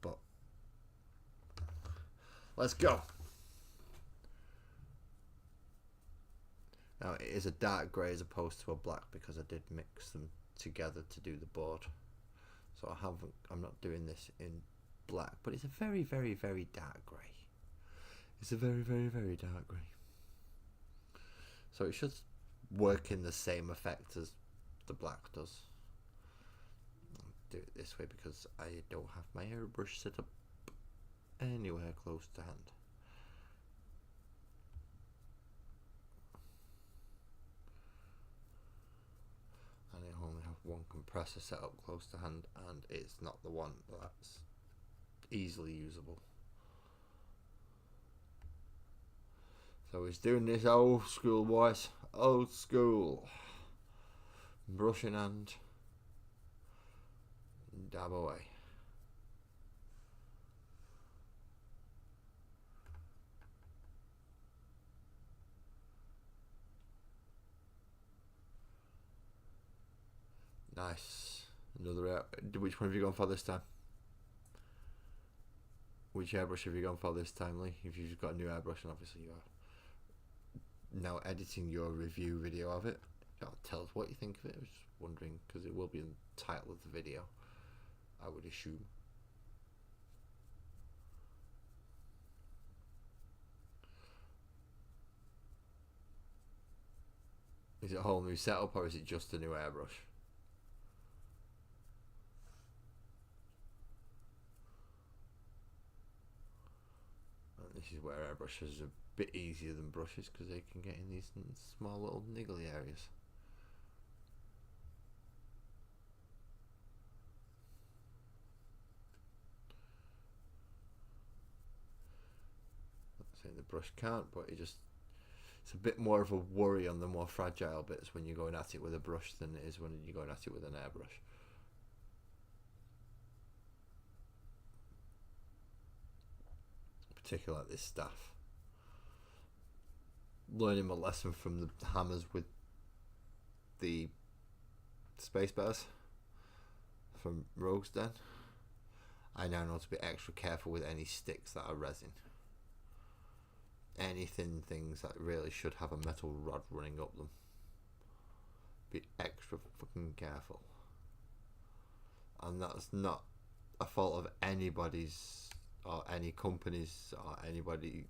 But let's go. Now it is a dark grey as opposed to a black because I did mix them together to do the board. So I'm not doing this in black, but it's a very, very, very dark grey. It's a very, very, very dark grey. So it should work in the same effect as the black does. I'll do it this way because I don't have my airbrush set up anywhere close to hand. one compressor set up close to hand, and it's not the one that's easily usable. So he's doing this old school, boys. Old school. Brush in hand. Dab away. Nice. Another. Which one have you gone for this time? Which airbrush have you gone for this time, Lee? If you've got a new airbrush, and obviously you are now editing your review video of it, tell us what you think of it. I was just wondering, because it will be in the title of the video, I would assume. Is it a whole new setup, or is it just a new airbrush? This is where airbrushes are a bit easier than brushes, because they can get in these small little niggly areas. Not saying the brush can't, but it's a bit more of a worry on the more fragile bits when you're going at it with a brush than it is when you're going at it with an airbrush. Particularly like this stuff. Learning my lesson from the hammers with the space bars from Rogue's Den. I now know to be extra careful with any sticks that are resin. Any thin things that really should have a metal rod running up them. Be extra fucking careful. And that's not a fault of anybody's or any companies or anybody.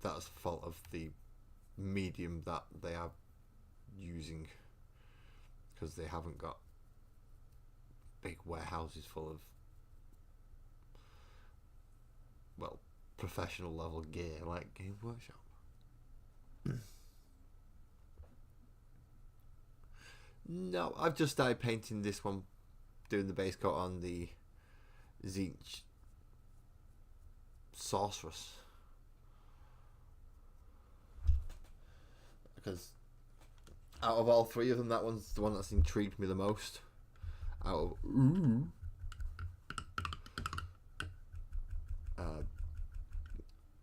That's the fault of the medium that they are using, because they haven't got big warehouses full of, well, professional level gear like Games Workshop. No, I've just started painting this one, doing the base coat on the Zinch Sorceress, because out of all three of them, that one's the one that's intrigued me the most.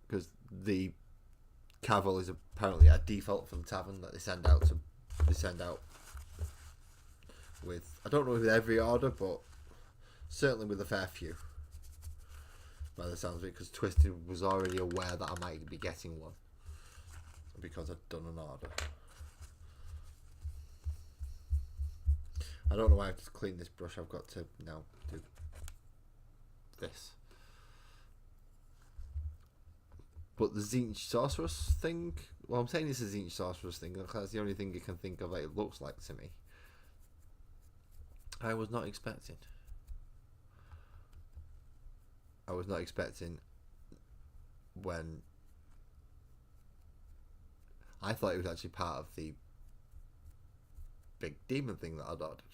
Because the Cavil is apparently a default from the tavern that they send out with, I don't know with every order, but certainly with a fair few, by the sounds of it, because Twisted was already aware that I might be getting one because I'd done an order. I don't know why I have to clean this brush. I've got to now do this. But the Zinch Sorceress thing, well, I'm saying this is a Zinch Sorceress thing because that's the only thing you can think of that it looks like to me. I was not expecting when I thought it was actually part of the big demon thing that I'd ordered.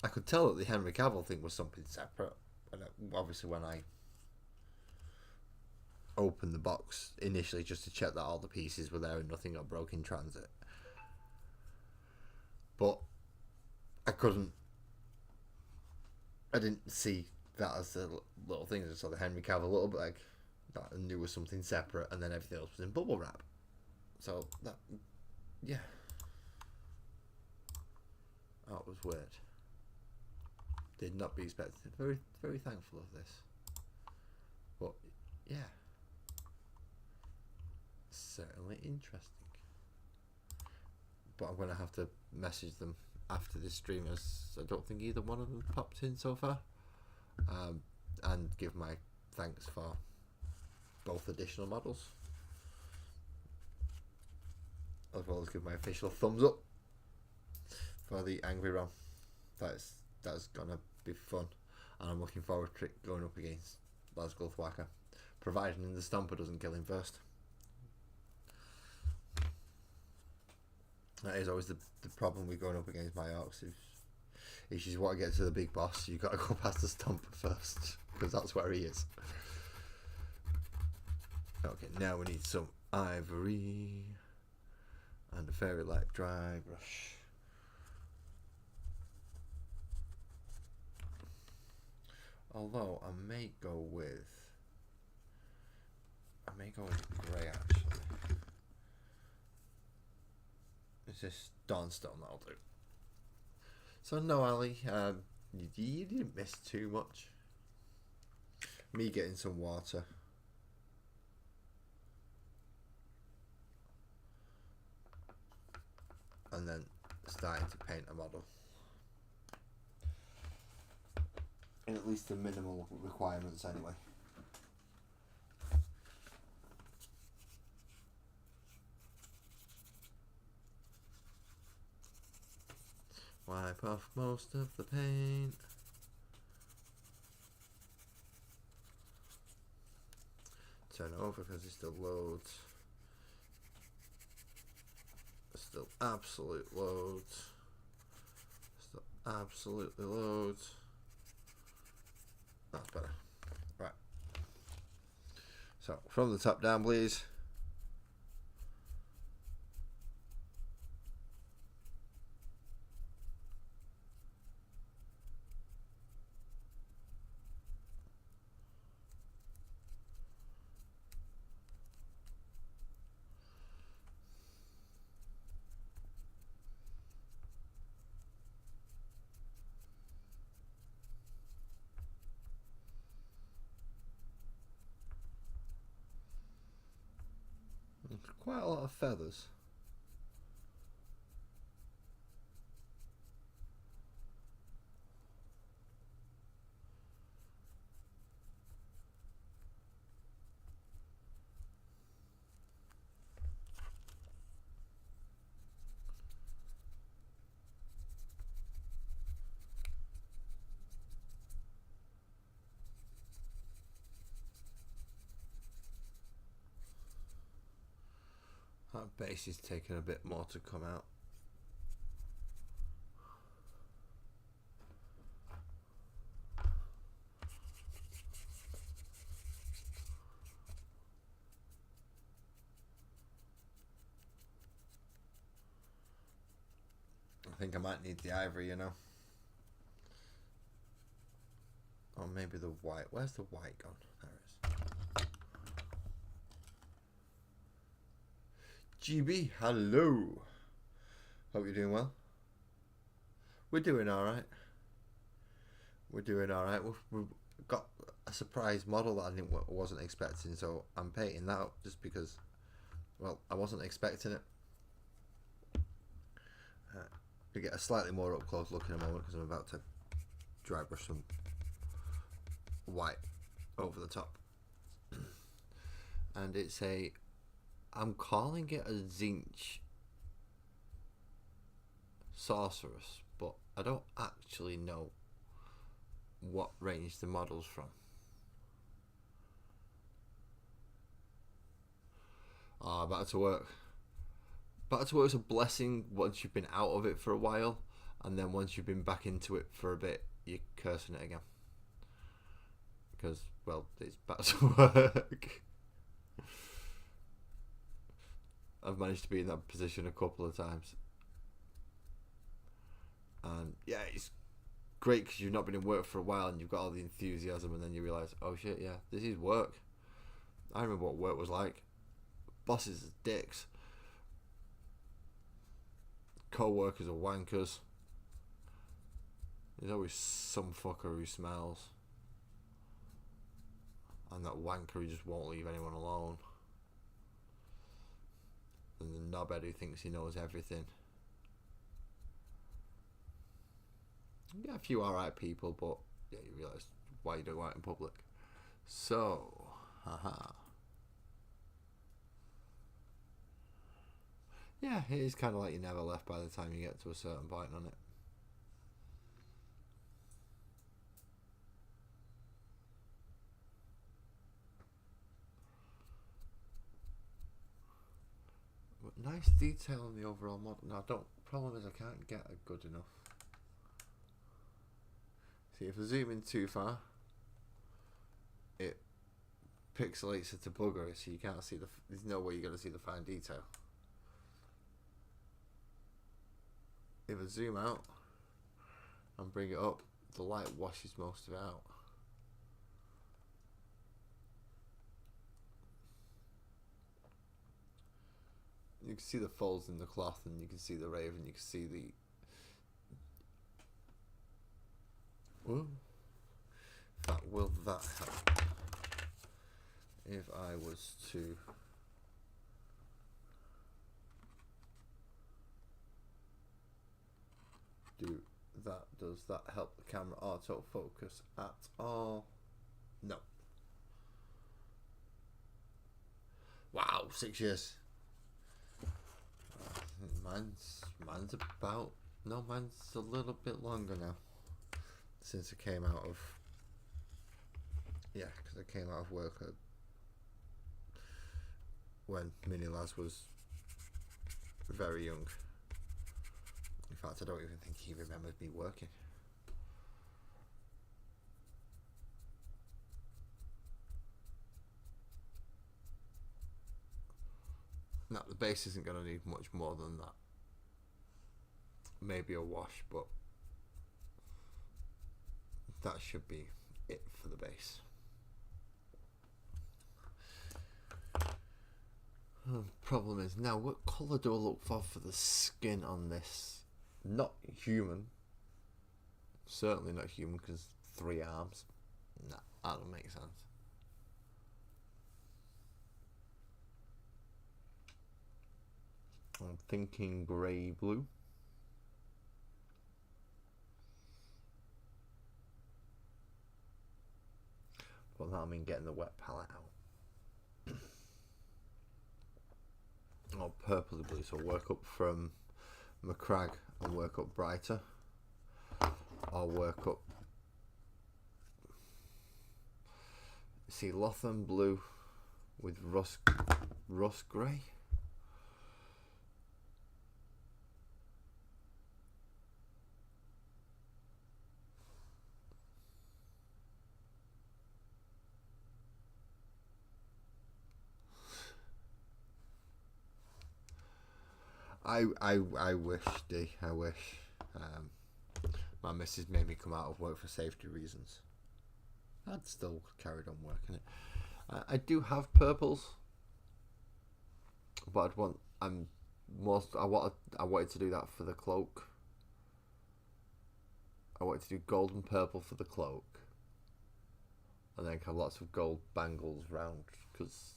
I could tell that the Henry Cavill thing was something separate, and obviously when I opened the box initially just to check that all the pieces were there and nothing got broke in transit, but I didn't see that as a little thing. I just saw the Henry Cavill little bag that I knew was something separate, and then everything else was in bubble wrap. So that, yeah, that was weird. Did not be expected. Very, very thankful of this. But yeah, certainly interesting. But I'm gonna have to message them after this stream, as I don't think either one of them popped in so far, and give my thanks for both additional models, as well as give my official thumbs up for the Angry Ram. That's gonna be fun, and I'm looking forward to it going up against Lasgull Thwacker, providing the Stomper doesn't kill him first. That is always the problem with going up against my orcs. If you want to get to the big boss, you've got to go past the stomper first, because that's where he is. Okay, now we need some ivory and a fairy light dry brush. Although I may go with grey actually. Is this Dawnstone? That'll do. So no, Ali, you didn't miss too much. Me getting some water. And then starting to paint a model. In at least the minimal requirements anyway. Wipe off most of the paint. Turn it over because it still loads. Still absolute loads. Still absolutely loads. That's better. Right. So from the top down, please. Quite a lot of feathers. That base is taking a bit more to come out. I think I might need the ivory, you know. Or maybe the white. Where's the white gone? There it is. GB, hello. Hope you're doing well. We're doing alright. We're doing alright. We've got a surprise model that I wasn't expecting, so I'm painting that up just because, well, I wasn't expecting it. To get a slightly more up close look in a moment because I'm about to dry brush some white over the top. And it's I'm calling it a Zinch Sorceress, but I don't actually know what range the model's from. Back to work. Back to work is a blessing once you've been out of it for a while, and then once you've been back into it for a bit, you're cursing it again. Because, well, it's back to work. I've managed to be in that position a couple of times. And yeah, it's great because you've not been in work for a while and you've got all the enthusiasm, and then you realise, oh shit, yeah, this is work. I remember what work was like. Bosses are dicks. Co-workers are wankers. There's always some fucker who smells. And that wanker who just won't leave anyone alone. And the knobhead who thinks he knows everything. You get a few alright people, but yeah, you realise why you don't go out in public. So, haha. Yeah, it is kind of like you never left by the time you get to a certain point on it. But Nice detail on the overall model. Now, problem is I can't get a good enough. See, if I zoom in too far, it pixelates it to bugger it, so you can't see there's no way you're going to see the fine detail. If I zoom out and bring it up, the light washes most of it out. You can see the folds in the cloth, and you can see the raven, you can see the... Ooh. Will that help? If I was to... do that, does that help the camera autofocus at all? No. Wow, 6 years. Mine's about... No, mine's a little bit longer now. Since I came out of... Yeah, because I came out of work when Mini Laz was very young. In fact, I don't even think he remembered me working. Now, the base isn't going to need much more than that. Maybe a wash, but that should be it for the base. Problem is, now what colour do I look for the skin on this? Not human. Certainly not human, because 3 arms. Nah, that don't make sense. I'm thinking grey blue. But that I mean getting the wet palette out. Or purpley blue, so work up from McCrag and work up brighter. Or work up... See, Lotham blue with rust grey. I wish, D. I wish. My missus made me come out of work for safety reasons. I'd still carried on working it. I do have purples, but I wanted to do that for the cloak. I wanted to do gold and purple for the cloak, and then have lots of gold bangles round, because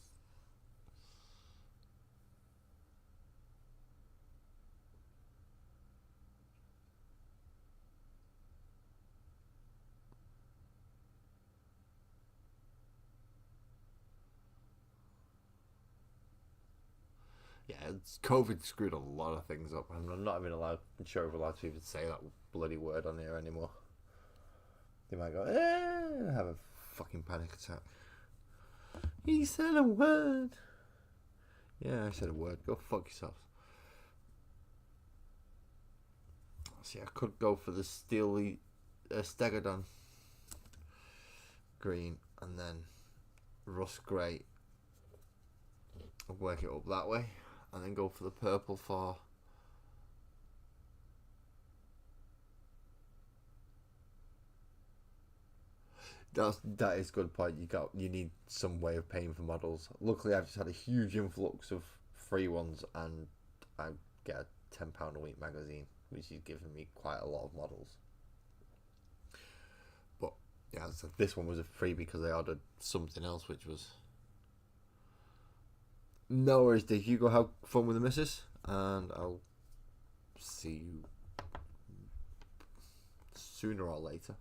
yeah, COVID screwed a lot of things up. I'm not even allowed, I'm sure we're allowed to even say that bloody word on here anymore. They might go, have a fucking panic attack. He said a word. Yeah, I said a word. Go fuck yourselves. See, I could go for the steely Stegodon green and then rust grey. I'll work it up that way. And then go for the purple for... That is a good point. You need some way of paying for models. Luckily, I've just had a huge influx of free ones, and I get a £10 a week magazine, which is giving me quite a lot of models. But yeah, so this one was a free because I ordered something else, which was... No worries, Dick. You go have fun with the missus, and I'll see you sooner or later.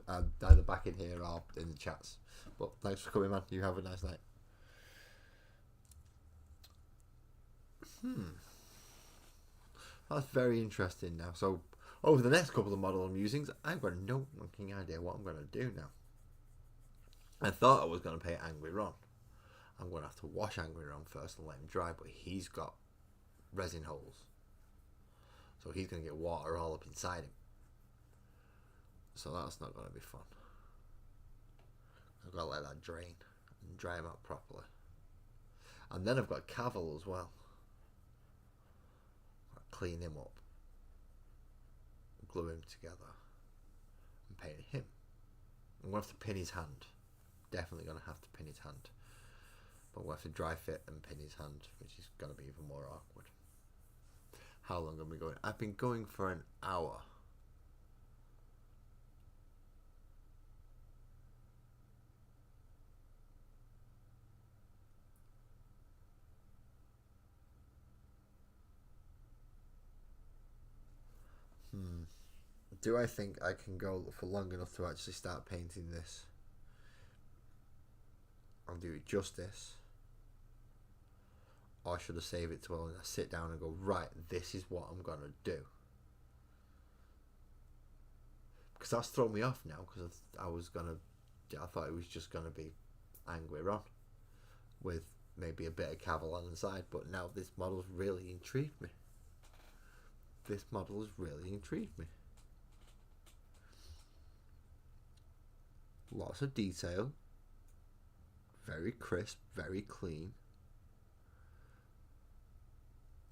I'm either back in here or in the chats. But thanks for coming, man. You have a nice night. That's very interesting now. So, over the next couple of model musings, I've got no fucking idea what I'm going to do now. I thought I was going to paint Angry Ron. I'm going to have to wash Angry Ron first and let him dry, but he's got resin holes. So he's going to get water all up inside him. So that's not going to be fun. I've got to let that drain and dry him out properly. And then I've got Cavill as well. Clean him up, glue him together, and paint him. I'm going to have to pin his hand. Definitely going to have to pin his hand. But we'll have to dry fit and pin his hand, which is going to be even more awkward. How long have we going? I've been going for an hour. Do I think I can go for long enough to actually start painting this? I'll do it justice. Or should I save it to when I sit down and go, right, this is what I'm going to do? Because that's thrown me off now, because I thought it was just going to be angry Ron with maybe a bit of Cavill on the side, but now this model's really intrigued me. This model has really intrigued me. Lots of detail. Very crisp, very clean.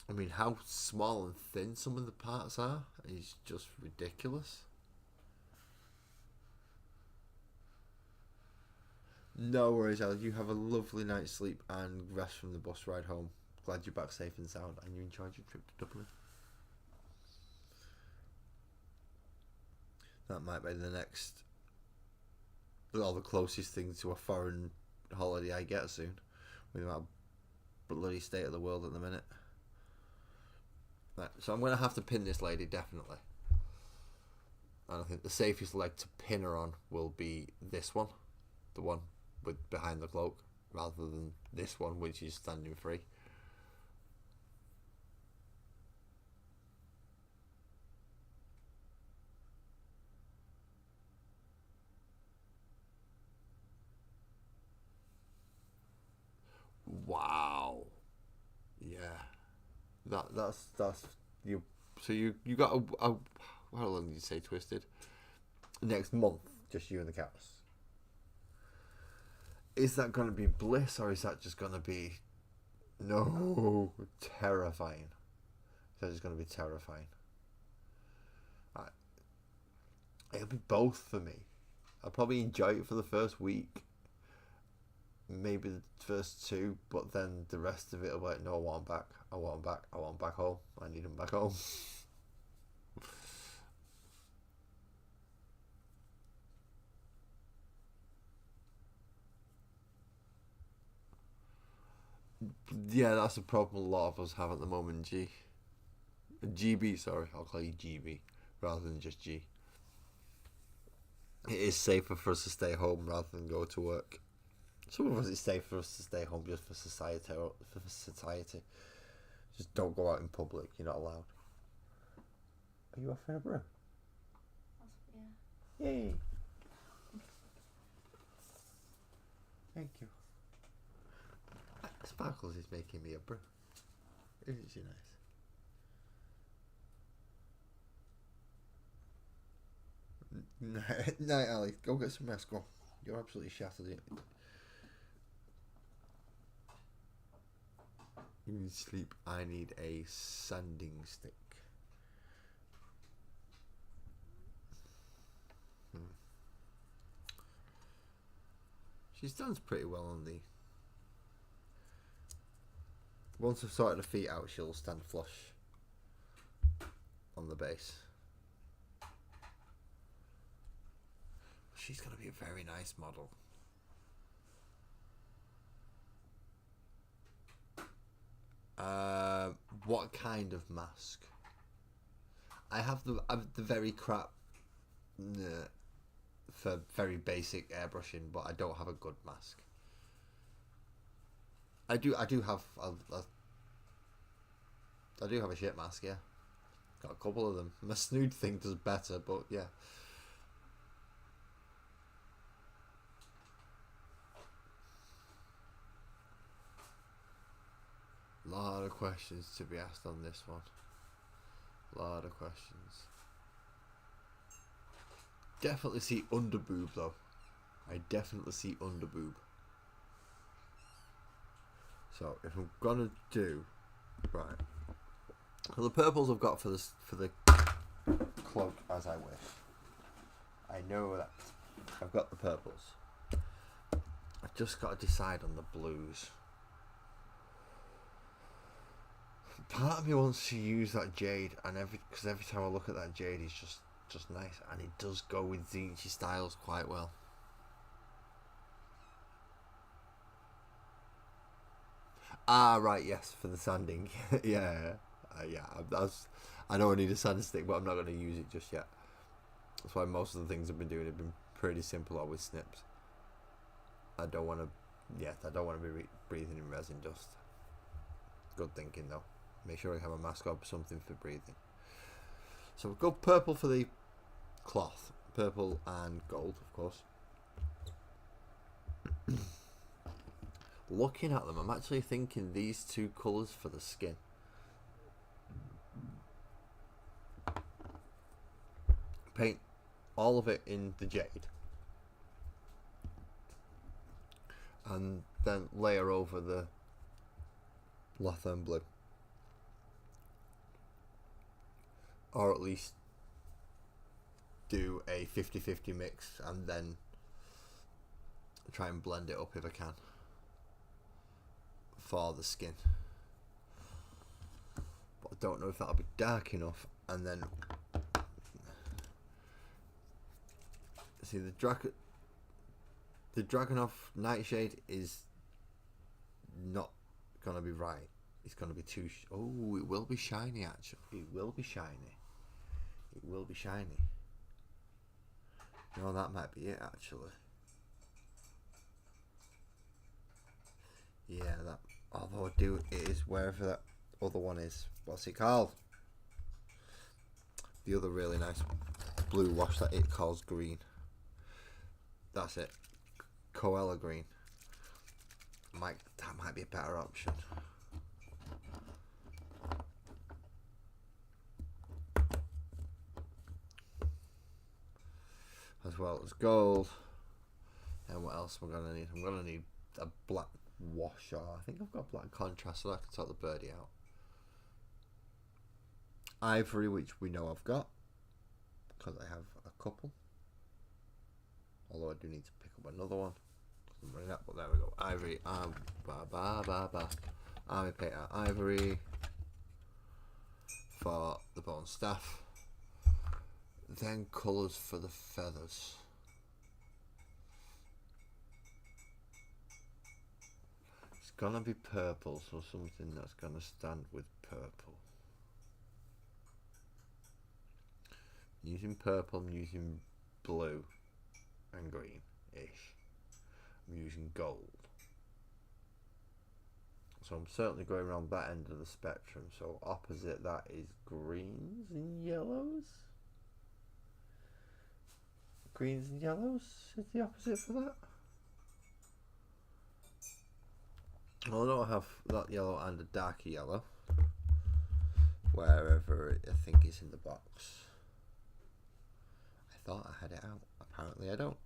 I mean, how small and thin some of the parts are is just ridiculous. No worries, Al. You have a lovely night's sleep and rest from the bus ride home. Glad you're back safe and sound and you enjoyed your trip to Dublin. That might be the next, well, the closest thing to a foreign holiday I get soon. With that bloody state of the world at the minute. Right, so I'm going to have to pin this lady, definitely. And I think the safest leg to pin her on will be this one. The one with behind the cloak. Rather than this one, which is standing free. Wow. Yeah. That's you. So you got a how long did you say twisted? Next month, just you and the cats. Is that going to be bliss or is that just going to be terrifying? Is that just going to be terrifying? It'll be both for me. I'll probably enjoy it for the first week. Maybe the first two, but then the rest of it will be like, no, I want him back. I want him back. I want him back home. I need him back home. Yeah, that's a problem a lot of us have at the moment, GB, sorry, I'll call you GB rather than just G. It is safer for us to stay home rather than go to work. Some of us, it's safe for us to stay home just for society. Just don't go out in public. You're not allowed. Are you offering a brew? Yeah. Yay! Thank you. Sparkles is making me a brew. Isn't she nice? Night, Ali. Go get some rest. Go. You're absolutely shattered. You need sleep. I need a sanding stick. She stands pretty well on the... Once I've sorted the feet out, she'll stand flush on the base. She's going to be a very nice model. What kind of mask? I have the very crap for very basic airbrushing, but I don't have a good mask. I do have a shit mask, yeah. Got a couple of them. My snood thing does better, but yeah. Lot of questions to be asked on this one. Lot of questions. Definitely see under boob though. I definitely see under boob. So if I'm gonna do right, so the purples I've got for the cloak as I wish. I know that I've got the purples. I've just got to decide on the blues. Part of me wants to use that jade, and because every time I look at that jade, it's just nice, and it does go with Zinchi styles quite well. Ah, right, yes, for the sanding. yeah. I know I need a sand stick, but I'm not going to use it just yet. That's why most of the things I've been doing have been pretty simple, or with snips. I don't want to be breathing in resin dust. Good thinking though. Make sure I have a mask or something for breathing. So we've got purple for the cloth. Purple and gold, of course. Looking at them, I'm actually thinking these two colours for the skin. Paint all of it in the jade. And then layer over the Latham blue. Or at least do a 50-50 mix and then try and blend it up if I can for the skin. But I don't know if that'll be dark enough. And then see the Dragonov Nightshade is not gonna be right. It's gonna be too. Oh, it will be shiny. Actually, it will be shiny. It will be shiny. No, that might be it. Actually, yeah. That. Although it is wherever that other one is. What's it called? The other really nice blue wash that it calls green. That's it. Koala green. That might be a better option. As well as gold. And what else am I gonna need? I'm gonna need a black wash. I think I've got black contrast, so I can sort the birdie out. Ivory, which we know I've got, because I have a couple. Although I do need to pick up another one. I'm running out, but there we go. Ivory, army painter, ivory for the bone staff. Then colours for the feathers. It's gonna be purple, so something that's gonna stand with purple. I'm using purple, I'm using blue and green-ish. I'm using gold. So I'm certainly going around that end of the spectrum. So opposite that is greens and yellows. Greens and yellows is the opposite for that. Well, I don't have that yellow and a darker yellow. Wherever I think it's in the box. I thought I had it out. Apparently I don't.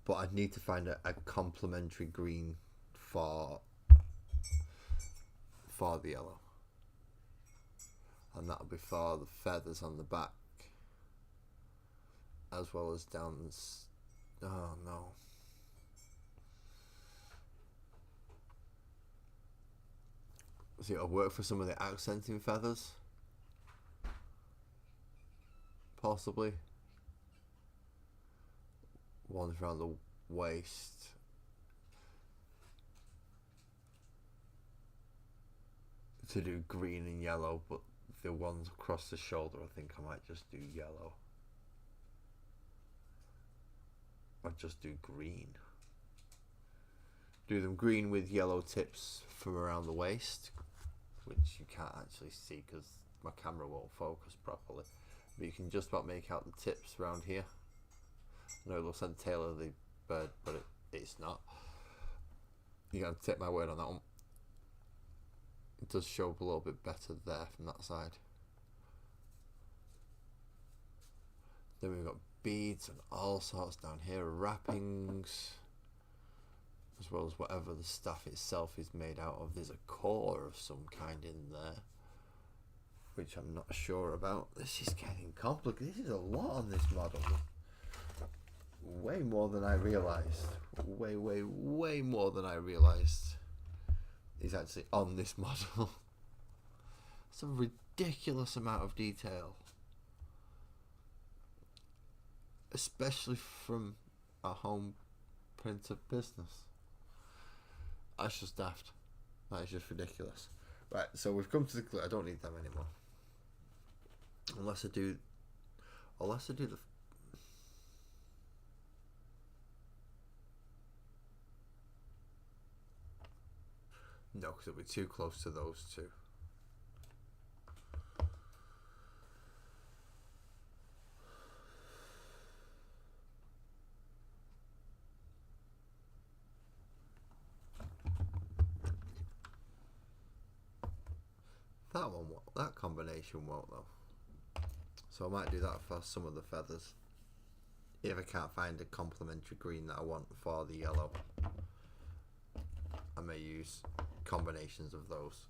But I need to find a complementary green for the yellow. And that'll be for the feathers on the back. As well as down oh no. See, it'll work for some of the accenting feathers. Possibly. Ones around the waist. To do green and yellow, but the ones across the shoulder, I think I might just do yellow. Or just do green. Do them green with yellow tips from around the waist, which you can't actually see because my camera won't focus properly. But you can just about make out the tips around here. I know it looks like the tail of the bird, but it's not. You gotta take my word on that one. It does show up a little bit better there from that side. Then we've got beads and all sorts down here, wrappings, as well as whatever the stuff itself is made out of. There's a core of some kind in there, which I'm not sure about. This is getting complicated. This is a lot on this model. Way more than I realised. Way more than I realised is actually on this model. It's a ridiculous amount of detail. Especially from a home printer business. That's just daft. That is just ridiculous. Right, so we've come to the glue. I don't need them anymore. Unless I do the... No, because it'll be too close to those two. That one, that combination won't though. So I might do that for some of the feathers. If I can't find a complementary green that I want for the yellow, I may use combinations of those.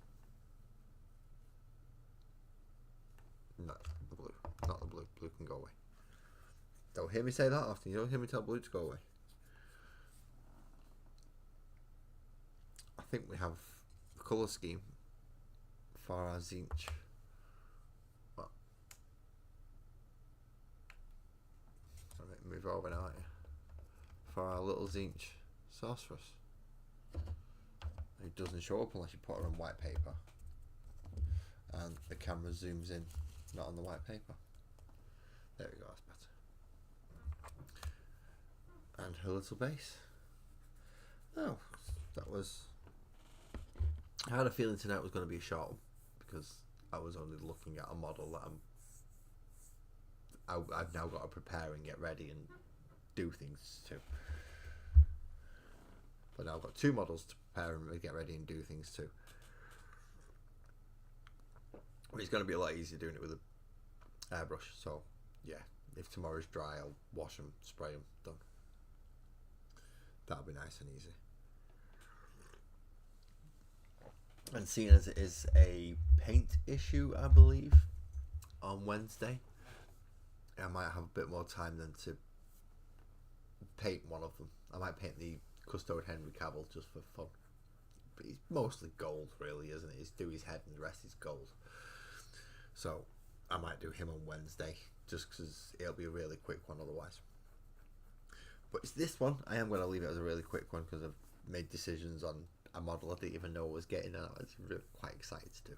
No, the blue. Not the blue. Blue can go away. Don't hear me say that often. You don't hear me tell blue to go away. I think we have the colour scheme for our Zinch. Well, move over now, for our little Zinch sorceress. It doesn't show up unless you put her on white paper, and the camera zooms in, not on the white paper. There we go, that's better. And her little base. Oh, that was... I had a feeling tonight was going to be a short one, because I was only looking at a model that I've now got to prepare and get ready and do things to. But now I've got two models to prepare and get ready and do things to. But it's going to be a lot easier doing it with an airbrush. So yeah, if tomorrow's dry, I'll wash them, spray them, done. That'll be nice and easy. And seeing as it is a paint issue, I believe, on Wednesday, I might have a bit more time than to paint one of them. I might paint the Custode Henry Cavill just for fun. But he's mostly gold, really, isn't it? He's Dewey's head and the rest is gold. So I might do him on Wednesday, just because it'll be a really quick one otherwise. But it's this one. I am going to leave it as a really quick one because I've made decisions on a model I didn't even know I was getting, and I was really quite excited to do.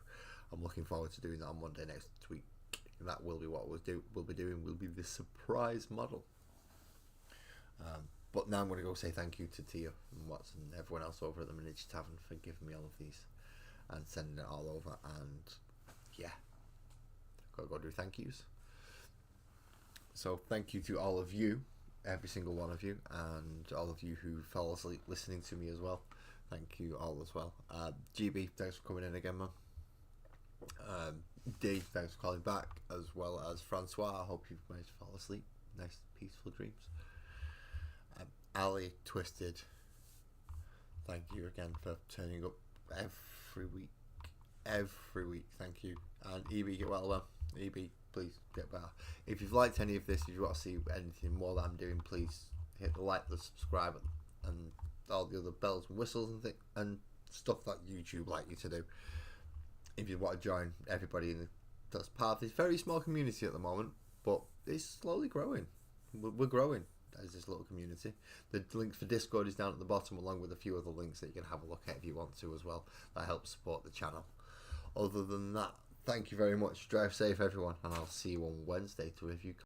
I'm looking forward to doing that on Monday next week, and that will be what we'll be doing. Will be the surprise model. But now I'm going to go say thank you to Tia and Watson and everyone else over at the Mini Tavern for giving me all of these and sending it all over. And yeah, I've got to go do thank yous. So thank you to all of you, every single one of you, and all of you who fell asleep listening to me as well. Thank you all as well. GB, thanks for coming in again, man. D, thanks for calling back, as well as Francois. I hope you've managed to fall asleep. Nice, peaceful dreams. Ali, Twisted, thank you again for turning up every week. Every week, thank you. And EB, get well done. EB, please get better. If you've liked any of this, if you want to see anything more that I'm doing, please hit the like, the subscribe, and all the other bells and whistles and and stuff that YouTube like you to do. If you want to join everybody that's part of this very small community at the moment, but it's slowly growing. We're growing as this little community. The link for Discord is down at the bottom, along with a few other links that you can have a look at if you want to as well. That helps support the channel. Other than that, thank you very much. Drive safe, everyone, and I'll see you on Wednesday to review